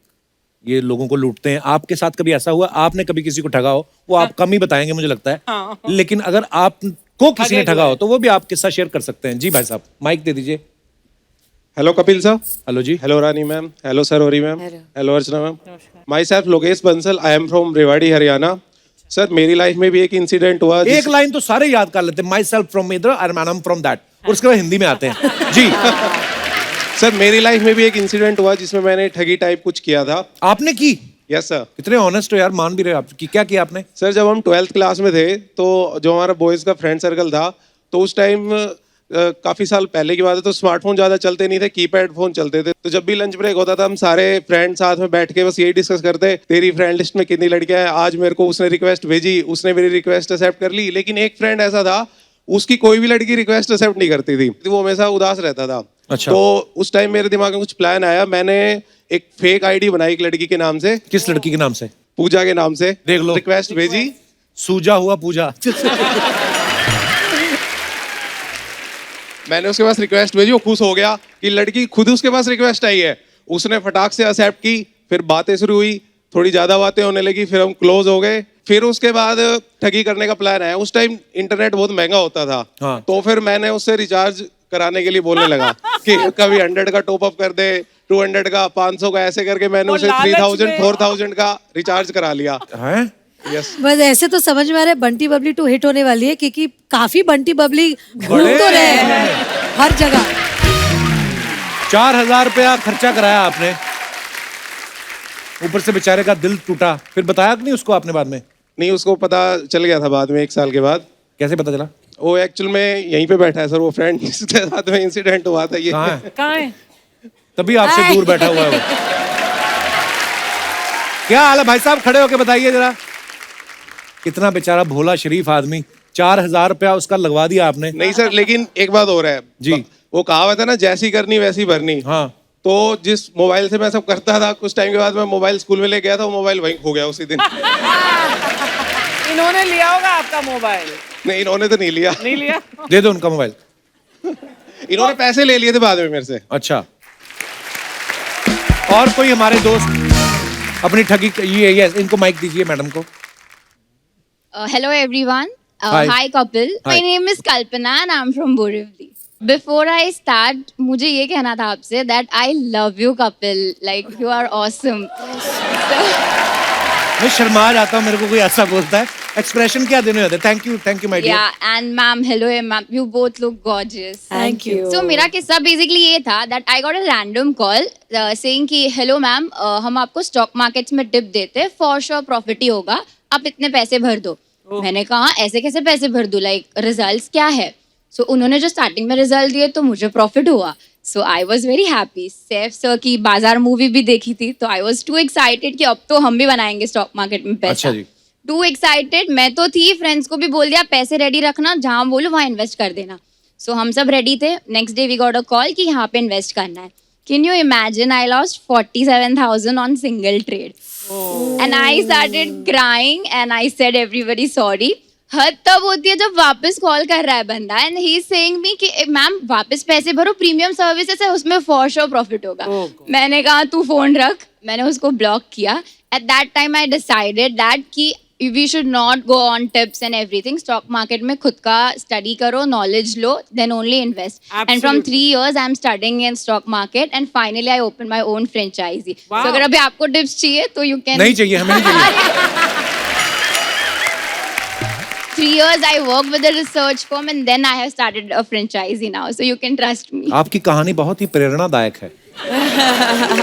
ये लोगों को लूटते हैं। आपके साथ कभी ऐसा हुआ आपने कभी किसी को ठगा हो? वो आप कम ही बताएंगे मुझे लगता है, लेकिन अगर आपको किसी ने ठगा हो तो वो भी आप किस्सा शेयर कर सकते हैं। जी भाई साहब माइक दे दीजिए। Hello Kapil sir. Hello ji. Hello Rani ma'am. Hello सरोरी ma'am. Hello Archana ma'am. Myself Lokesh Bansal, I am from Rewari Haryana. Sir मेरी लाइफ में भी एक इंसिडेंट हुआ। एक लाइन तो सारे याद कर लेते हैं, माई सेल्फ फ्रॉम इधर and I am from that, और उसके बाद हिंदी में आते हैं। जी। सर मेरी लाइफ में भी एक इंसिडेंट हुआ जिसमें मैंने ठगी टाइप कुछ किया था। आपने की? Yes sir. कितने ऑनेस्ट हो यार, मान भी रहे हो आप कि क्या किया आपने? सर जब हम 12th क्लास में थे तो जो हमारा बॉयज का फ्रेंड सर्कल था तो उस टाइम काफी साल पहले की बात है तो स्मार्टफोन ज्यादा चलते नहीं थे, कीपैड फोन चलते थे। तो जब भी लंच ब्रेक होता था हम सारे फ्रेंड साथ में बैठ के बस यही डिस्कस करते, तेरी फ्रेंड लिस्ट में कितनी लड़कियां हैं, आज मेरे को उसने रिक्वेस्ट भेजी, उसने मेरी रिक्वेस्ट एक्सेप्ट कर ली। लेकिन एक फ्रेंड ऐसा था उसकी कोई भी लड़की रिक्वेस्ट एक्सेप्ट नहीं करती थी, वो हमेशा उदास रहता था। अच्छा। तो उस टाइम मेरे दिमाग में कुछ प्लान आया, मैंने एक फेक आईडी बनाई एक लड़की के नाम से। किस लड़की के नाम से? पूजा के नाम से। देख लो। रिक्वेस्ट भेजी, सूजा हुआ पूजा। मैंने उसके पास रिक्वेस्ट भेजी, वो खुश हो गया कि लड़की खुद उसके पास रिक्वेस्ट आई है। उसने फटाक से एक्सेप्ट की, फिर बातें शुरू हुई, थोड़ी ज्यादा बातें होने लगी, फिर हम क्लोज हो गए। फिर उसके बाद ठगी करने का प्लान आया। उस टाइम इंटरनेट बहुत महंगा होता था, हाँ। तो फिर मैंने उससे रिचार्ज कराने के लिए बोलने लगा कि कभी 100 का टॉप अप कर दे, 200 का, 500 का, ऐसे करके मैंने और उसे लालच 3000 में- 4000 का रिचार्ज करा लिया। हैं? यस। बस ऐसे तो समझ में आ रहा है बंटी बबली 2 हिट होने वाली है, क्योंकि काफी बंटी बबली घूम बड़े तो रहे हैं हर जगह। 4000 रुपया खर्चा कराया आपने, ऊपर से बेचारे का दिल टूटा। फिर बताया कि नहीं उसको आपने बाद में? नहीं, उसको पता चल गया था बाद में, 1 साल के बाद। कैसे पता चला? वो एक्चुअल में यहीं पे बैठा है सर, वो फ्रेंड जिसके साथ में इंसिडेंट हुआ था ये। कहाँ है? कहाँ है? तभी आपसे दूर बैठा हुआ है वो। क्या हाल है भाई साहब, खड़े होके बताइए जरा। कितना बेचारा भोला शरीफ आदमी, 4000 रुपया उसका लगवा दिया आपने। नहीं सर, लेकिन एक बात हो रहा है जी। वो कहावत है ना, जैसी करनी वैसी भरनी। हाँ। तो जिस मोबाइल से मैं सब करता था, कुछ टाइम के बाद मैं मोबाइल स्कूल में ले गया था, वो मोबाइल वहीं खो गया उसी दिन। इन्होंने लिया होगा आपका मोबाइल? नहीं, इन्होंने तो नहीं लिया। नहीं लिया? दे दो उनका मोबाइल। इन्होंने पैसे ले लिए थे बाद में मेरे से। अच्छा, और कोई हमारे दोस्त अपनी ठगी ये इनको माइक दीजिए मैडम को। Hello everyone. Hi. Hi couple. Hi. My name is Kalpana and I'm from Borivali. Before I start, मुझे ये कहना था आपसे that I love you couple. Like you are awesome. मैं शर्मा जाता हूँ, मेरे को कोई ऐसा बोलता है, एक्सप्रेशन क्या देने होते हैं। Thank you my dear. Yeah, and ma'am, hello ma'am. You both look gorgeous. Thank you. So मेरा किस्सा बेसिकली ये था that I got a random call saying कि hello ma'am, हम आपको स्टॉक मार्केट्स में टिप देते हैं, for sure प्रॉफिट ही होगा, आप इतने पैसे भर दो। मैंने कहा ऐसे कैसे पैसे भर दूं, लाइक रिजल्ट्स क्या है? सो उन्होंने जो स्टार्टिंग में रिजल्ट दिए तो मुझे प्रॉफिट हुआ। So I was very happy. Saif sir की बाजार मूवी भी देखी थी, तो आई वॉज टू एक्साइटेड कि अब तो हम भी बनाएंगे स्टॉक मार्केट में पैसा। अच्छा जी। टू एक्साइटेड, मैं तो थी, फ्रेंड्स को भी बोल दिया पैसे रेडी रखना, जहाँ बोलो वहाँ इन्वेस्ट कर देना। सो हम सब रेडी थे। Next day we got a call कि यहाँ पे इन्वेस्ट करना है। Can you imagine, I lost 47,000 on single trade and I started crying and I said everybody sorry. हद तब होती है जब वापस कॉल कर रहा है बंदा and he is saying me कि मैम वापस पैसे भरो, प्रीमियम सर्विसेज है, उसमें फॉर श्योर प्रॉफिट होगा। मैंने कहा तू फोन रख, मैंने उसको ब्लॉक किया। At that time I decided that कि we should not go on tips and everything. Stock market में खुद का स्टडी करो, नॉलेज लो, then only invest. And from 3 years I am studying in stock market and finally I open my own franchise. तो अगर अभी आपको tips चाहिए तो यू कैन। नहीं चाहिए, हमें नहीं चाहिए। 3 years I worked with a research firm and then I have started a franchisee now, so you can trust me. आपकी कहानी बहुत ही प्रेरणादायक है।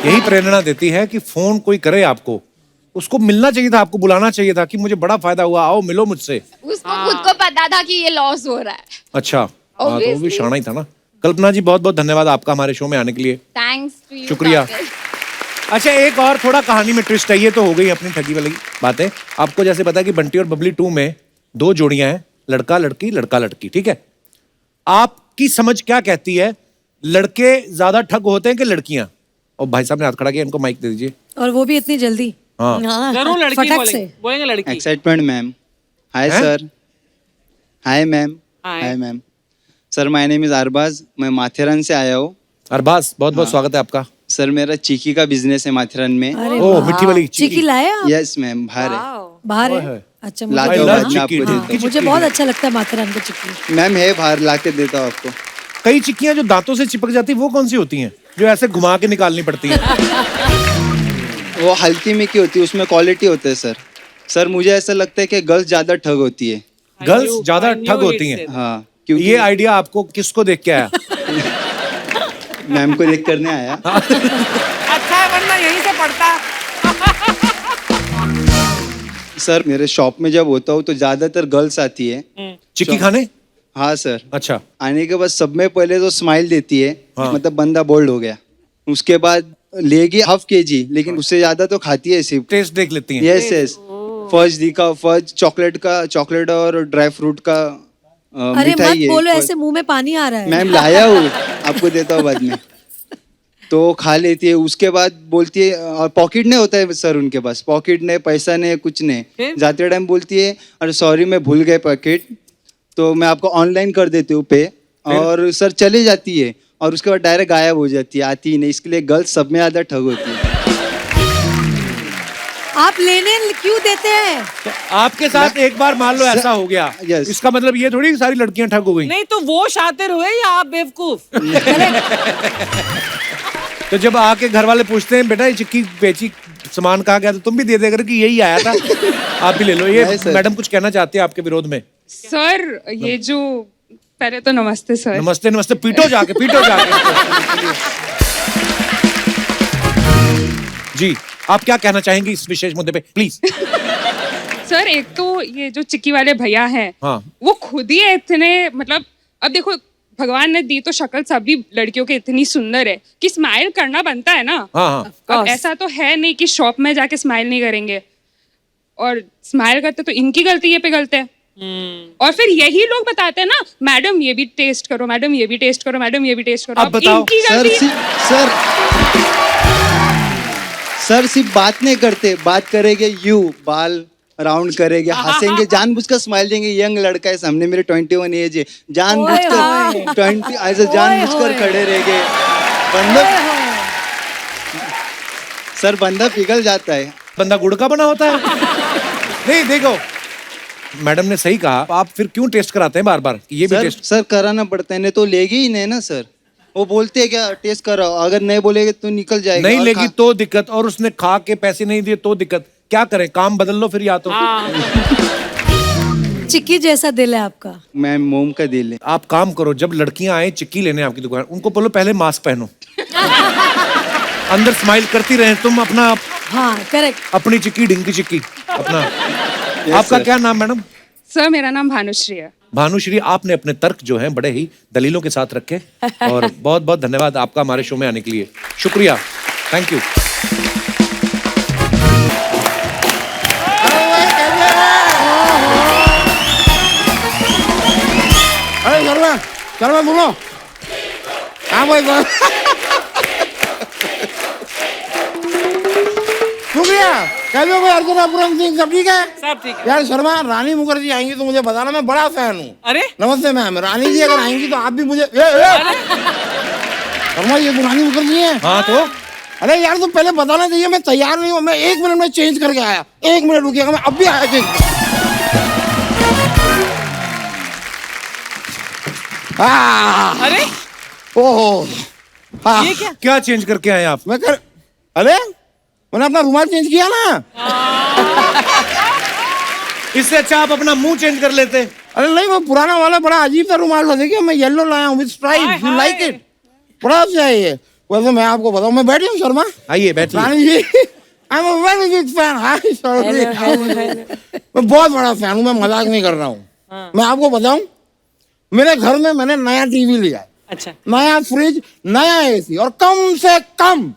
यही प्रेरणा देती है कि फोन कोई करे आपको, उसको मिलना चाहिए था, आपको बुलाना चाहिए था कि मुझे बड़ा फायदा हुआ, आओ मिलो मुझसे। उसको खुद को पता था कि ये लॉस हो रहा है। अच्छा, हाँ, तो वो भी Obviously. शाना ही था ना। कल्पना जी बहुत बहुत धन्यवाद आपका हमारे शो में आने के लिए। Thanks to you. शुक्रिया। Kapil. अच्छा, एक और थोड़ा कहानी में ट्विस्ट है। ये तो हो गई अपनी ठगी वाली बातें। आपको जैसे पता है कि बंटी और बबली 2 में 2 जोड़ियां हैं, लड़का लड़की लड़का लड़की, ठीक है? आपकी समझ क्या कहती है, लड़के ज्यादा ठग होते हैं कि लड़कियां? और भाई साहब ने हाथ खड़ा किया, इनको माइक दे दीजिए। और वो भी इतनी जल्दी। हाँ। जरूर लड़की फटक बोलेंगे, से। बोलेंगे लड़की। Excitement ma'am. हाय हैं? Sir. Hi ma'am. Hi. Hi ma'am. Sir my name is Arbaz, मैं माथेरन से आया हूँ। अरबाज बहुत बहुत स्वागत है आपका। सर मेरा चीकी का बिजनेस है माथेरन में। अरे ओह, वाह। मिट्टी वाली चिकी लाया आप? यस मैम, बाहर है। बाहर ओए है? होए। अच्छा, लाके मुझे love बाद में आपको चिक्की, देता हूँ। मुझे बहुत अच्छा लगता है माथेरान का चिक्की। मैम है बाहर, लाके देता हूँ आपको। कई चिक्कियां जो दांतों से चिपक जाती है, वो कौन सी होती हैं जो ऐसे घुमा के निकालनी पड़ती है? वो हल्की में की होती है, उसमें क्वालिटी होता है सर। सर मुझे ऐसा लगता है कि गर्ल्स ज्यादा ठग होती है। गर्ल्स ज्यादा ठग होती हैं। हाँ, क्योंकि ये आइडिया आपको किसको देख के आया? मैम को देख करने आया। अच्छा है, वरना यहीं से पढ़ता। सर मेरे शॉप में जब होता हूँ तो ज्यादातर गर्ल्स आती है। चिक्की खाने? हाँ सर। अच्छा। आने के बाद सब में पहले तो स्माइल देती है, हाँ। मतलब बंदा बोल्ड हो गया। उसके बाद लेगी हाफ केजी, लेकिन उससे ज्यादा तो खाती है सिर्फ। टेस्ट देख लेती हैं। Yes yes. फर्ज दिखा, फर्ज चॉकलेट और ड्राई फ्रूट का अरे मत मिठाई है। बोलो, ऐसे मुंह में पानी आ रहा है। मैम लाया हूँ, आपको देता हूँ बाद में। तो खा लेती है, उसके बाद बोलती है, और पॉकेट नहीं होता है सर उनके पास, पॉकेट नहीं, पैसा नहीं, कुछ नहीं। जाते टाइम बोलती है अरे सॉरी मैं भूल गए पॉकेट, तो मैं आपको ऑनलाइन कर देती हूँ पे, और सर चली जाती है और उसके बाद डायरेक्ट गायब हो जाती है, आती ही नहीं। इसके लिए गर्ल्स सब में ज्यादा ठग होती है। आप लेने क्यों देते हैं? तो आपके साथ एक बार मान लो ऐसा हो गया, Yes. इसका मतलब ये थोड़ी कि सारी लड़कियां ठग हो गई। नहीं तो वो शातिर हुए या आप बेवकूफ? तो जब आके घर वाले पूछते हैं बेटा ये चिक्की बेची सामान कहाँ गया, तो तुम भी दे देकर कि यही आया था, आप भी ले लो। ये नहीं, सर। मैडम कुछ कहना चाहते हैं आपके विरोध में? सर ये जो पहले तो नमस्ते सर। नमस्ते नमस्ते, पीटो जाके, पीटो जाके। जी, आप क्या कहना चाहेंगे इस विशेष मुद्दे पे, प्लीज? सर एक तो ये जो चिक्की वाले भैया हैं, हाँ। वो खुद ही इतने मतलब, अब देखो भगवान ने दी तो शक्ल सभी लड़कियों की इतनी सुंदर है कि स्माइल करना बनता है ना। हाँ हाँ। अब ऐसा तो है नहीं कि शॉप में जाके स्माइल नहीं करेंगे, और स्माइल करते तो इनकी गलती ये पिघलते हैं। और फिर यही लोग बताते हैं ना, मैडम ये भी टेस्ट करो, मैडम ये भी टेस्ट करो, मैडम ये भी टेस्ट करो। अब बताओ। इनकी सर गलती। सर सिर्फ बात नहीं करते, बात करेंगे यू बाल राउंड करेंगे, हंसेंगे, जानबूझकर स्माइल देंगे। यंग लड़का है सामने, मेरे 21 एज है, जानबूझकर 20 ऐसे जानबूझकर खड़े रहेंगे। बंदा सर बंदा पिघल जाता है। बंदा गुड़ का बना होता है। नहीं देखो, मैडम ने सही कहा, आप फिर क्यों टेस्ट कराते हैं बार बार? ये भी सर टेस्ट। सर कराना पड़ता है, नहीं तो लेगी ही नहीं ना सर। वो बोलते हैं क्या टेस्ट कराओ, अगर नहीं बोलेगे तो निकल जाएगा। नहीं और लेगी तो दिक्कत, और उसने खा के पैसे नहीं दिए तो दिक्कत। क्या करें, काम बदल लो फिर, या तो चिक्की जैसा दिल है आपका। मैं मोम का दिल है। आप काम करो, जब लड़कियां आए चिक्की लेने आपकी दुकान, उनको बोलो पहले मास्क पहनो, अंदर स्माइल करती रहे तुम अपना, हाँ करेक्ट। अपनी चिक्की ढिंकी चिक्की अपना। आपका सर। क्या नाम मैडम? सर मेरा नाम भानुश्री है। भानुश्री, आपने अपने तर्क जो हैं बड़े ही दलीलों के साथ रखे, और बहुत बहुत धन्यवाद आपका हमारे शो में आने के लिए। शुक्रिया, थैंक यू। अरे शर्मा, शर्मा बोलो। हाँ भाई बोल। शुक्रिया। कैसे हो अर्जुन अपुरम सिंह, सब ठीक है? सब ठीक है। यार शर्मा, रानी मुखर्जी आएंगी तो मुझे बताना, मैं बड़ा फैन हूँ। अरे नमस्ते मैम, रानी जी अगर आएंगी तो आप भी मुझे शर्मा ये तो रानी मुखर्जी है। हाँ तो अरे यार तो पहले बताना चाहिए, मैं तैयार नहीं हूँ, मैं 1 मिनट में चेंज करके आया। 1 मिनट रुकिएगा, मैं अब भी आया चेंज। अरे ओहो, हाँ। ये क्या? क्या चेंज करके आए आप? अरे मैंने अपना रुमाल चेंज किया ना। इससे अच्छा आप अपना मुंह चेंज कर लेते। अरे नहीं, वो पुराना वाला बड़ा अजीब सा रुमाल था, देखिए मैं येलो लाया हूँ with stripe, you like it, बड़ा अच्छा है ये। वैसे मैं आपको बताऊँ, मैं बैठी हूँ शर्मा। आइए बैठिए। Rani ji, I am a very big fan. Hi sorry, मैं बहुत बड़ा फैन हूँ, मैं मजाक नहीं कर रहा हूँ। मैं आपको बताऊँ, मेरे घर में मैंने नया टीवी लिया है, अच्छा, नया फ्रिज, नया एसी, और कम से कम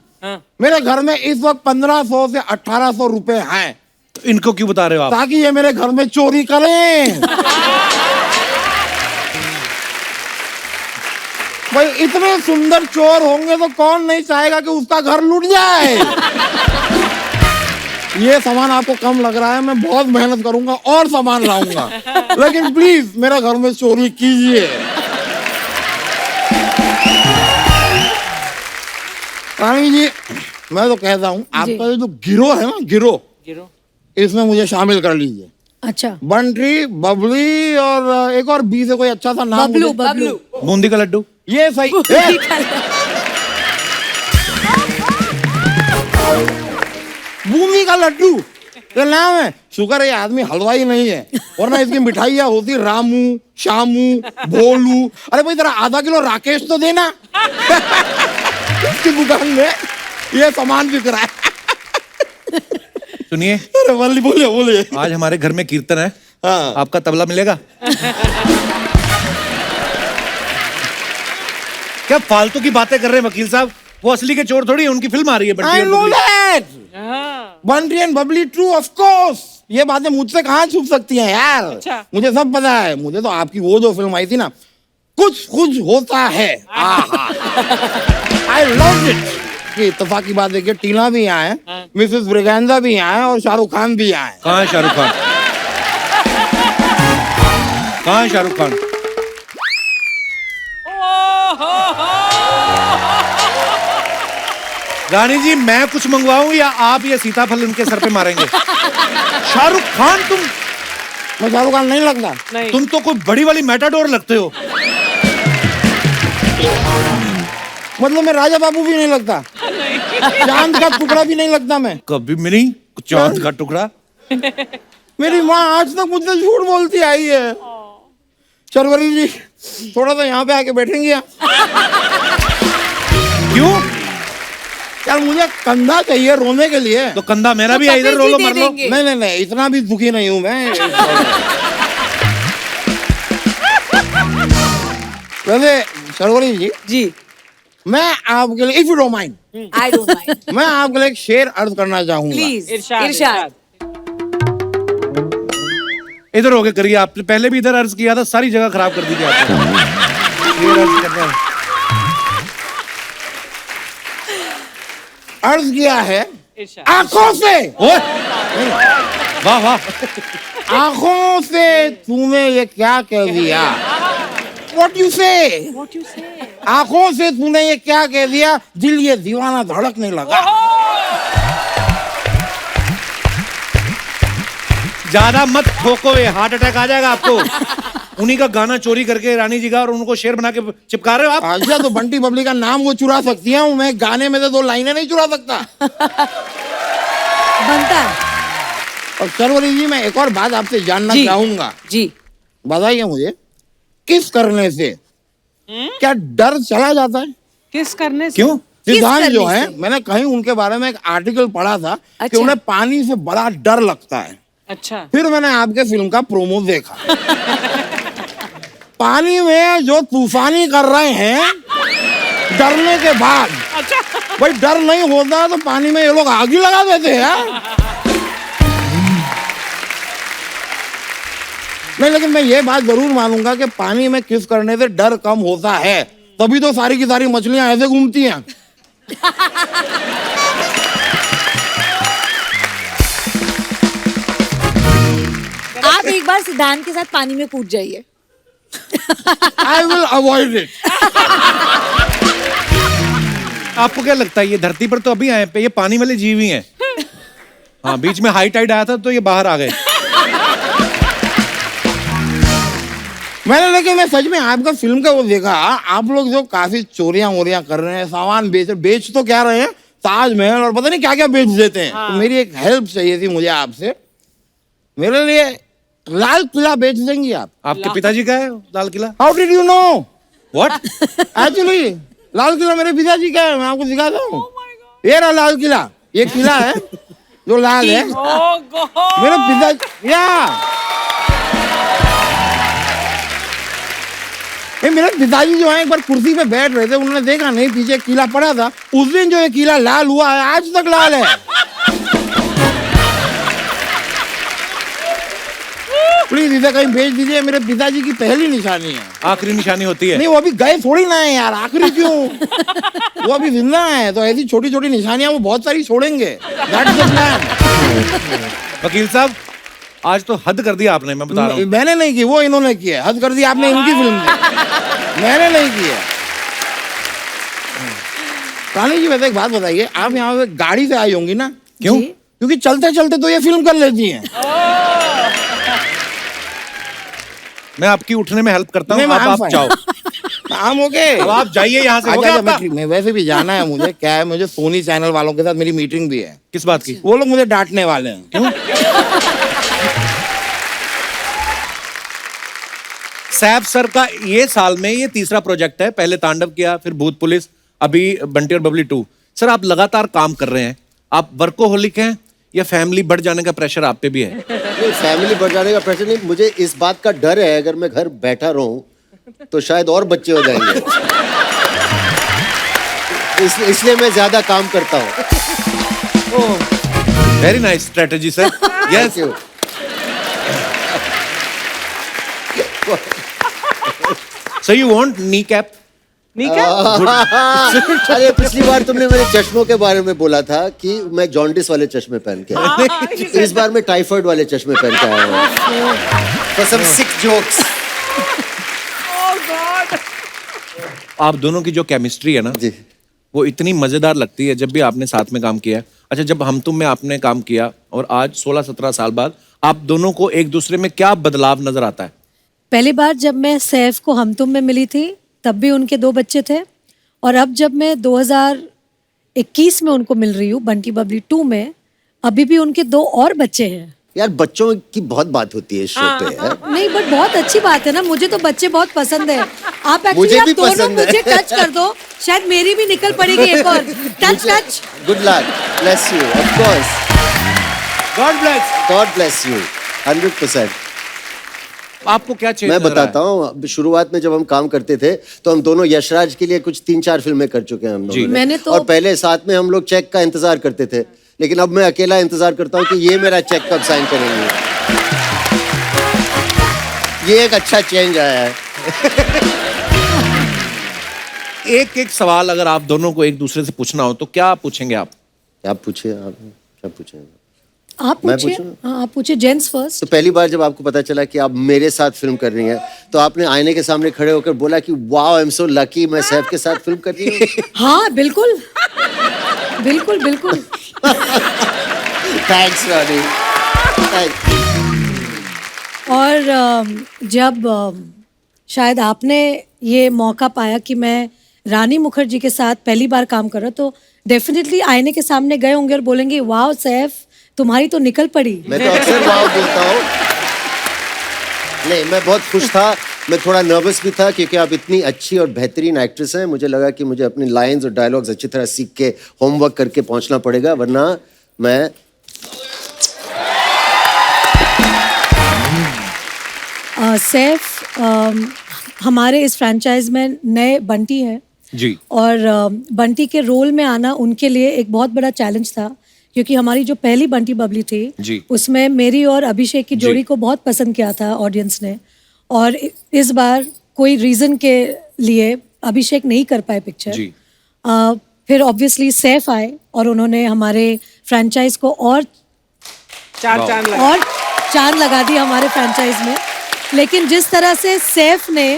मेरे घर में इस वक्त 1500 से 1800 रुपए हैं। तो इनको क्यों बता रहे हो आप? ताकि ये मेरे घर में चोरी करें। भाई इतने सुंदर चोर होंगे तो कौन नहीं चाहेगा कि उसका घर लूट जाए। ये सामान आपको कम लग रहा है, मैं बहुत मेहनत करूंगा और सामान लाऊंगा, लेकिन प्लीज मेरा घर में चोरी कीजिए। रानी जी, मैं तो कहता हूँ आपका ये जो गिरोह है ना, गिरोह, इसमें मुझे शामिल कर लीजिए। अच्छा, बंटी, बबली और एक और बी से कोई अच्छा सा नाम। बबलू, बबलू। बूंदी का लड्डू। ये सही। बूंदी का लड्डू ये नाम है। शुक्र है ये आदमी हलवाई नहीं है, वरना इसकी मिठाइयाँ होती रामू, शामू, भोलू। अरे भाई जरा आधा किलो राकेश तो देना। इसकी दुकान में ये सामान बिक रहा है। सुनिए, अरे वल्ली बोलिए बोलिए। आज हमारे घर में कीर्तन है, हाँ। आपका तबला मिलेगा? क्या फालतू की बातें कर रहे हैं वकील साहब? वो असली के चोर थोड़ी है, उनकी फिल्म आ रही है बंटी I और know Babli. that. Bunty and Babli true of course. ये बातें मुझसे कहाँ छुप सकती हैं यार। अच्छा। मुझे सब पता है। मुझे तो आपकी वो जो फिल्म आई थी ना, कुछ कुछ होता है, आई लव इट। कि इत्तेफाक की बात देखिए, टीना भी यहाँ है, मिसेस ब्रिगेंजा भी यहाँ है, और शाहरुख खान भी यहाँ है। कहाँ है शाहरुख खान? कहाँ है शाहरुख खान? रानी जी मैं कुछ मंगवाऊं या आप ये सीताफल इनके सर पे मारेंगे? शाहरुख खान तुम, मैं शाहरुख खान नहीं लगता। नहीं। तुम तो कोई बड़ी वाली मैटाडोर लगते हो। मतलब मैं राजा बाबू भी नहीं लगता, चांद का टुकड़ा भी नहीं लगता मैं। कभी भी नहीं चांद का टुकड़ा। मेरी माँ आज तक मुझसे झूठ बोलती आई है। शर्वरी जी थोड़ा सा यहाँ पे आके बैठेंगे आप? क्यों? यार मुझे कंधा चाहिए रोने के लिए। तो कंधा मेरा भी है, इधर रो लो मर लो। नहीं नहीं नहीं, इतना भी दुखी नहीं हूँ मैं। वैसे शर्वरी जी जी मैं आपके लिए, if you don't mind, I don't mind मैं आपके लिए एक शेर अर्ज करना चाहूंगा। प्लीज इरशाद, इरशाद इधर होके करिए, आपने पहले भी इधर अर्ज किया था, सारी जगह खराब कर दी थी आपने। ये अर्ज करना है। अर्ज किया है इरशाद। आंखों से। ओए! वाह वाह। आंखों से तूने ये क्या कह दिया? What you say? आंखों से तूने ये क्या कह दिया? दिल ये दीवाना धड़कने लगा। ज्यादा मत ठोको, ये हार्ट अटैक आ जाएगा आपको। उन्हीं का गाना चोरी करके रानी जी का और उनको शेर बना के चिपका रहे हो आप। अच्छा तो बंटी बबली का नाम वो चुरा सकती है, मैं गाने में से 2 लाइनें नहीं चुरा सकता। बनता है। और शर्वरी जी मैं एक और बात आपसे जानना जी। चाहूंगा। जी बताइए मुझे, किस करने से क्या डर चला जाता है? किस करने से? क्यों? सिद्धांत जो करने है, से? मैंने कहीं उनके बारे में एक आर्टिकल पढ़ा था कि अच्छा। उन्हें पानी से बड़ा डर लगता है। अच्छा। फिर मैंने आपके फिल्म का प्रोमो देखा। पानी में जो तूफानी कर रहे हैं डरने के बाद, भाई डर नहीं होता तो पानी में ये लोग आग ही लगा देते हैं। नहीं, लेकिन मैं ये बात जरूर मानूंगा कि पानी में किस करने से डर कम होता है, तभी तो सारी की सारी मछलियां ऐसे घूमती हैं। आप एक बार सिद्धांत के साथ पानी में कूद जाइए। I will avoid it. आपको क्या लगता है ये धरती पर तो अभी आए पे, ये पानी वाले जीव ही हैं। हाँ, बीच में हाई टाइड आया था तो ये बाहर आ गए। मैंने, लेकिन मैं सच में आपका फिल्म का वो देखा, आप लोग जो काफी चोरियां वोरियां कर रहे हैं, सामान बेच तो क्या रहे हैं, ताजमहल और पता नहीं क्या क्या बेच देते हैं। तो मेरी एक हेल्प चाहिए थी मुझे आपसे, मेरे लिए लाल किला बेच देंगी आप? आपके पिताजी का है Lal Qila? How did you know? What? Actually Lal Qila मेरे पिताजी का है, मैं आपको दिखाता हूँ। ये रहा लाल किला, ये किला है जो लाल है, मेरे पिताजी। ये मेरे पिताजी जो है एक बार कुर्सी पे बैठ रहे थे, उन्होंने देखा नहीं पीछे किला पड़ा था, उस दिन जो ये किला लाल हुआ है आज तक लाल है। प्लीज इसे कहीं भेज दीजिए, मेरे पिताजी की पहली निशानी है। आखिरी निशानी होती है। नहीं वो अभी गए थोड़ी ना है यार, आखिरी क्यों? वो अभी जिंदा है, तो ऐसी छोटी छोटी निशानियां वो बहुत सारी छोड़ेंगे। That's the plan। वकील साहब आज तो हद कर दिया आपने, मैं बता रहा हूँ। मैंने नहीं की, वो इन्होंने की है। हद कर दी आपने इनकी फिल्म में, मैंने नहीं की है। रानी जी वैसे एक बात बताइए, आप यहाँ पे गाड़ी से आई होंगी ना? क्यों? क्योंकि चलते चलते तो ये फिल्म कर लेती हैं। मैं आपकी उठने में हेल्प करता हूँ, नहीं, आप जाओ। काम हो गए, अब आप जाइए यहाँ से। हो गया आपका? मैं वैसे भी जाना है मुझे, क्या है, मुझे सोनी चैनल वालों के साथ मेरी मीटिंग भी है। किस बात की? वो लोग मुझे डांटने वाले हैं। क्यों? सैफ सर का ये साल में ये तीसरा प्रोजेक्ट है। पहले तांडव किया, फिर भूत पुलिस, अभी बंटी और बबली 2। सर आप लगातार काम कर रहे हैं, आप वर्कोहोलिक हैं या फैमिली बढ़ जाने का प्रेशर आप पे भी है? फैमिली बढ़ जाने का प्रेशर नहीं, मुझे इस बात का डर है अगर मैं घर बैठा रहूं तो शायद और बच्चे हो जाएंगे। इसलिए मैं ज्यादा काम करता हूँ। Very nice strategy sir. Yes. So you want kneecap? अरे पिछली बार तुमने मेरे चश्मों के बारे में बोला था कि मैं जॉन्डिस वाले चश्मे पहन के आया। इस बार मैं टाइफाइड वाले चश्मे पहन के आया हूँ। For some sick jokes। आप दोनों की जो केमिस्ट्री है ना जी, वो इतनी मजेदार लगती है जब भी आपने साथ में काम किया है। अच्छा, जब हम तुम में आपने काम किया और आज 16-17 साल बाद आप दोनों को एक दूसरे में क्या बदलाव नजर आता है? पहली बार जब मैं सैफ को हम तुम में मिली थी तब भी उनके 2 बच्चे थे, और अब जब मैं 2021 में उनको मिल रही हूँ बंटी बबली 2 में, अभी भी उनके 2 और बच्चे हैं। यार बच्चों की बहुत बात होती है इस शो पे यार। नहीं, बट बहुत अच्छी बात है ना, मुझे तो बच्चे बहुत पसंद है। आप मुझे एक्चुअली भी आप दोनों पसंद है। मुझे टच कर दो, शायद मेरी भी निकल पड़ेगी एक और। Touch touch. Good luck, bless you, of course, God bless you 100%। आपको क्या चेंज मैं बताता हूँ, शुरुआत में जब हम काम करते थे तो हम दोनों यशराज के लिए कुछ 3-4 फिल्में कर चुके हैं हम दोनों ने। मैंने तो और पहले साथ में हम लोग चेक का इंतजार करते थे, लेकिन अब मैं अकेला इंतजार करता हूँ कि ये मेरा चेक कब साइन करेंगे। ये एक अच्छा चेंज आया है। एक एक सवाल अगर आप दोनों को एक दूसरे से पूछना हो तो क्या पूछेंगे आप? क्या पूछे आप, क्या पूछे आप मैं पूछिए। पूछूं? हाँ, आप पूछिए, जेंट्स फर्स्ट। तो पहली बार जब आपको पता चला कि आप मेरे साथ फिल्म कर रही हैं तो आपने आईने के सामने खड़े होकर बोला कि wow, I am so lucky, मैं सैफ के साथ फिल्म कर रही हूँ। हाँ बिल्कुल बिल्कुल बिल्कुल। Thanks Ronnie. और जब शायद आपने ये मौका पाया कि मैं रानी मुखर्जी के साथ पहली बार काम कर रहा, तो डेफिनेटली आईने के सामने गए होंगे और बोलेंगे वाओ सैफ, तुम्हारी तो निकल पड़ी। मैं तो अक्सर वाओ बोलता हूँ। नहीं, मैं बहुत खुश था, मैं थोड़ा नर्वस भी था क्योंकि आप इतनी अच्छी और बेहतरीन एक्ट्रेस हैं। मुझे लगा कि मुझे अपनी लाइंस और डायलॉग्स अच्छी तरह सीख के होमवर्क करके पहुंचना पड़ेगा, वरना मैं सैफ हमारे इस फ्रेंचाइज में नए बंटी हैं जी, और बंटी के रोल में आना उनके लिए एक बहुत बड़ा चैलेंज था, क्योंकि हमारी जो पहली बंटी बबली थी जी। उसमें मेरी और अभिषेक की जोड़ी को बहुत पसंद किया था ऑडियंस ने, और इस बार कोई रीज़न के लिए अभिषेक नहीं कर पाए पिक्चर। जी। फिर ऑब्वियसली सैफ आए और उन्होंने हमारे फ्रेंचाइज को और चांद लगा दी हमारे फ्रेंचाइज में। लेकिन जिस तरह से सैफ ने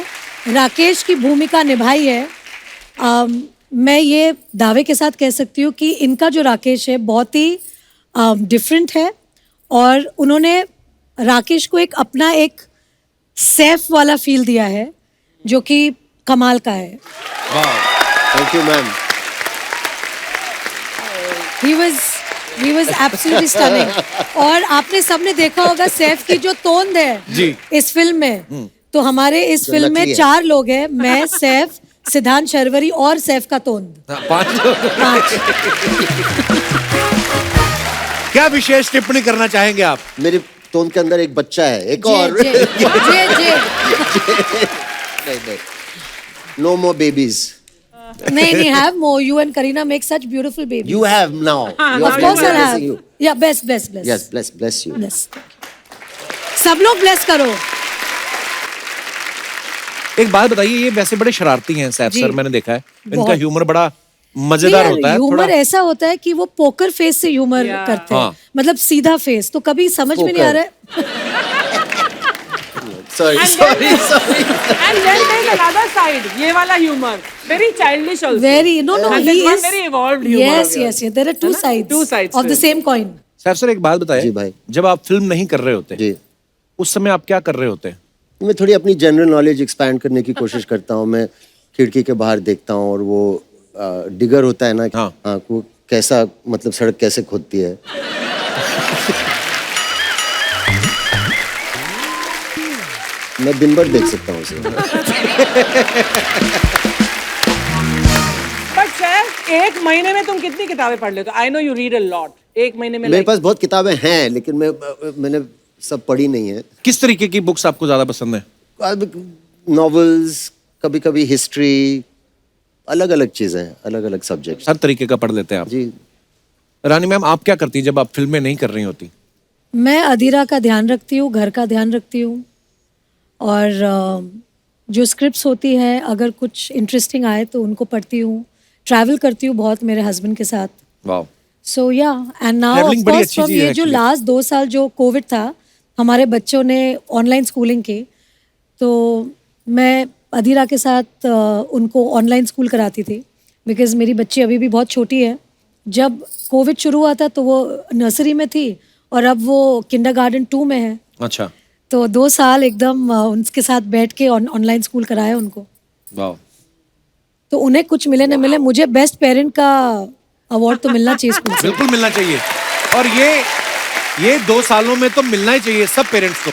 राकेश की भूमिका निभाई है, मैं ये दावे के साथ कह सकती हूँ कि इनका जो राकेश है बहुत ही डिफरेंट है, और उन्होंने राकेश को एक अपना एक सैफ वाला फील दिया है जो कि कमाल का है। Thank you ma'am. He was absolutely stunning। और आपने सबने देखा होगा सैफ की जो तोंद है जी। इस फिल्म में, तो हमारे इस फिल्म नकली में है। 4 लोग हैं, मैं, सैफ, सिद्धांत शर्वरी और सैफ का तोंद। 5 5। क्या विशेष टिप्पणी करना चाहेंगे आप? मेरे टोन के अंदर एक बच्चा है, एक और। जे नहीं, नो मोर बेबीज। नहीं, have more, you and Kareena make such beautiful babies। You have now. Of course I'll have। You. Yeah, bless Yes, bless you. bless। सब लोग bless करो। एक बात बताइए, ये वैसे बड़े शरारती हैं सैफ जी। सर, मैंने देखा है इनका बहुत। ह्यूमर बड़ा मजेदार होता है। ह्यूमर थोड़ा ऐसा होता है कि वो पोकर फेस से ह्यूमर करते हैं, हाँ। मतलब सीधा फेस, तो कभी समझ में नहीं आ रहा है। Sorry. And then there's another side, ये वाला humor, very childish also. No, And he there's one is very evolved humor. yes, there are two sides Two sides of the to it. same coin। Saif sir एक बात बताइए, जी भाई। जब आप film नहीं कर रहे होते जी, उस समय आप क्या कर rहे होते? मैं थोड़ी अपनी जनरल नॉलेज एक्सपैंड करने की कोशिश करता हूँ। मैं खिड़की के बाहर देखता हूँ और वो डिगर होता है ना, हाँ। वो कैसा, मतलब सड़क कैसे खोदती है। मैं दिन भर देख सकता हूँ उसे। But Seth, एक महीने में तुम कितनी किताबें पढ़ लेते हो? I know you read a lot. एक महीने में मेरे पास बहुत किताबें हैं, लेकिन मैंने सब पढ़ी नहीं है। किस तरीके की बुक्स आपको ज्यादा पसंद है? नॉवेल्स, कभी कभी हिस्ट्री, अलग अलग चीजें, अलग अलग सब्जेक्ट। हर तरीके का पढ़ लेते हैं आप। जी। रानी मैम, आप क्या करती जब आप फिल्में नहीं कर रही होती? मैं अधीरा का ध्यान रखती हूँ, घर का ध्यान रखती हूँ, और जो स्क्रिप्ट्स होती हैं अगर कुछ इंटरेस्टिंग आए तो उनको पढ़ती हूँ। ट्रैवल करती हूँ बहुत मेरे हस्बैंड के साथ। वाह। सो या एंड नाउ ऑफ Travelling बड़ी कोर्स अच्छी फ्रॉम चीज़ है ये जो actually। लास्ट 2 साल जो कोविड था, हमारे बच्चों ने ऑनलाइन स्कूलिंग की, तो मैं अधीरा के साथ उनको ऑनलाइन स्कूल कराती थी। बिकॉज मेरी बच्ची अभी भी बहुत छोटी है. जब कोविड शुरू हुआ था तो वो नर्सरी में थी और अब वो किंडरगार्टन 2 में है. अच्छा. तो 2 साल एकदम उनके साथ बैठ के ऑनलाइन स्कूल कराया उनको. वाह. तो उन्हें कुछ मिले न मिले, मुझे बेस्ट पेरेंट का अवार्ड तो मिलना चाहिए स्कूल से. बिल्कुल मिलना चाहिए. और ये 2 सालों में तो मिलना ही चाहिए सब पेरेंट्स को.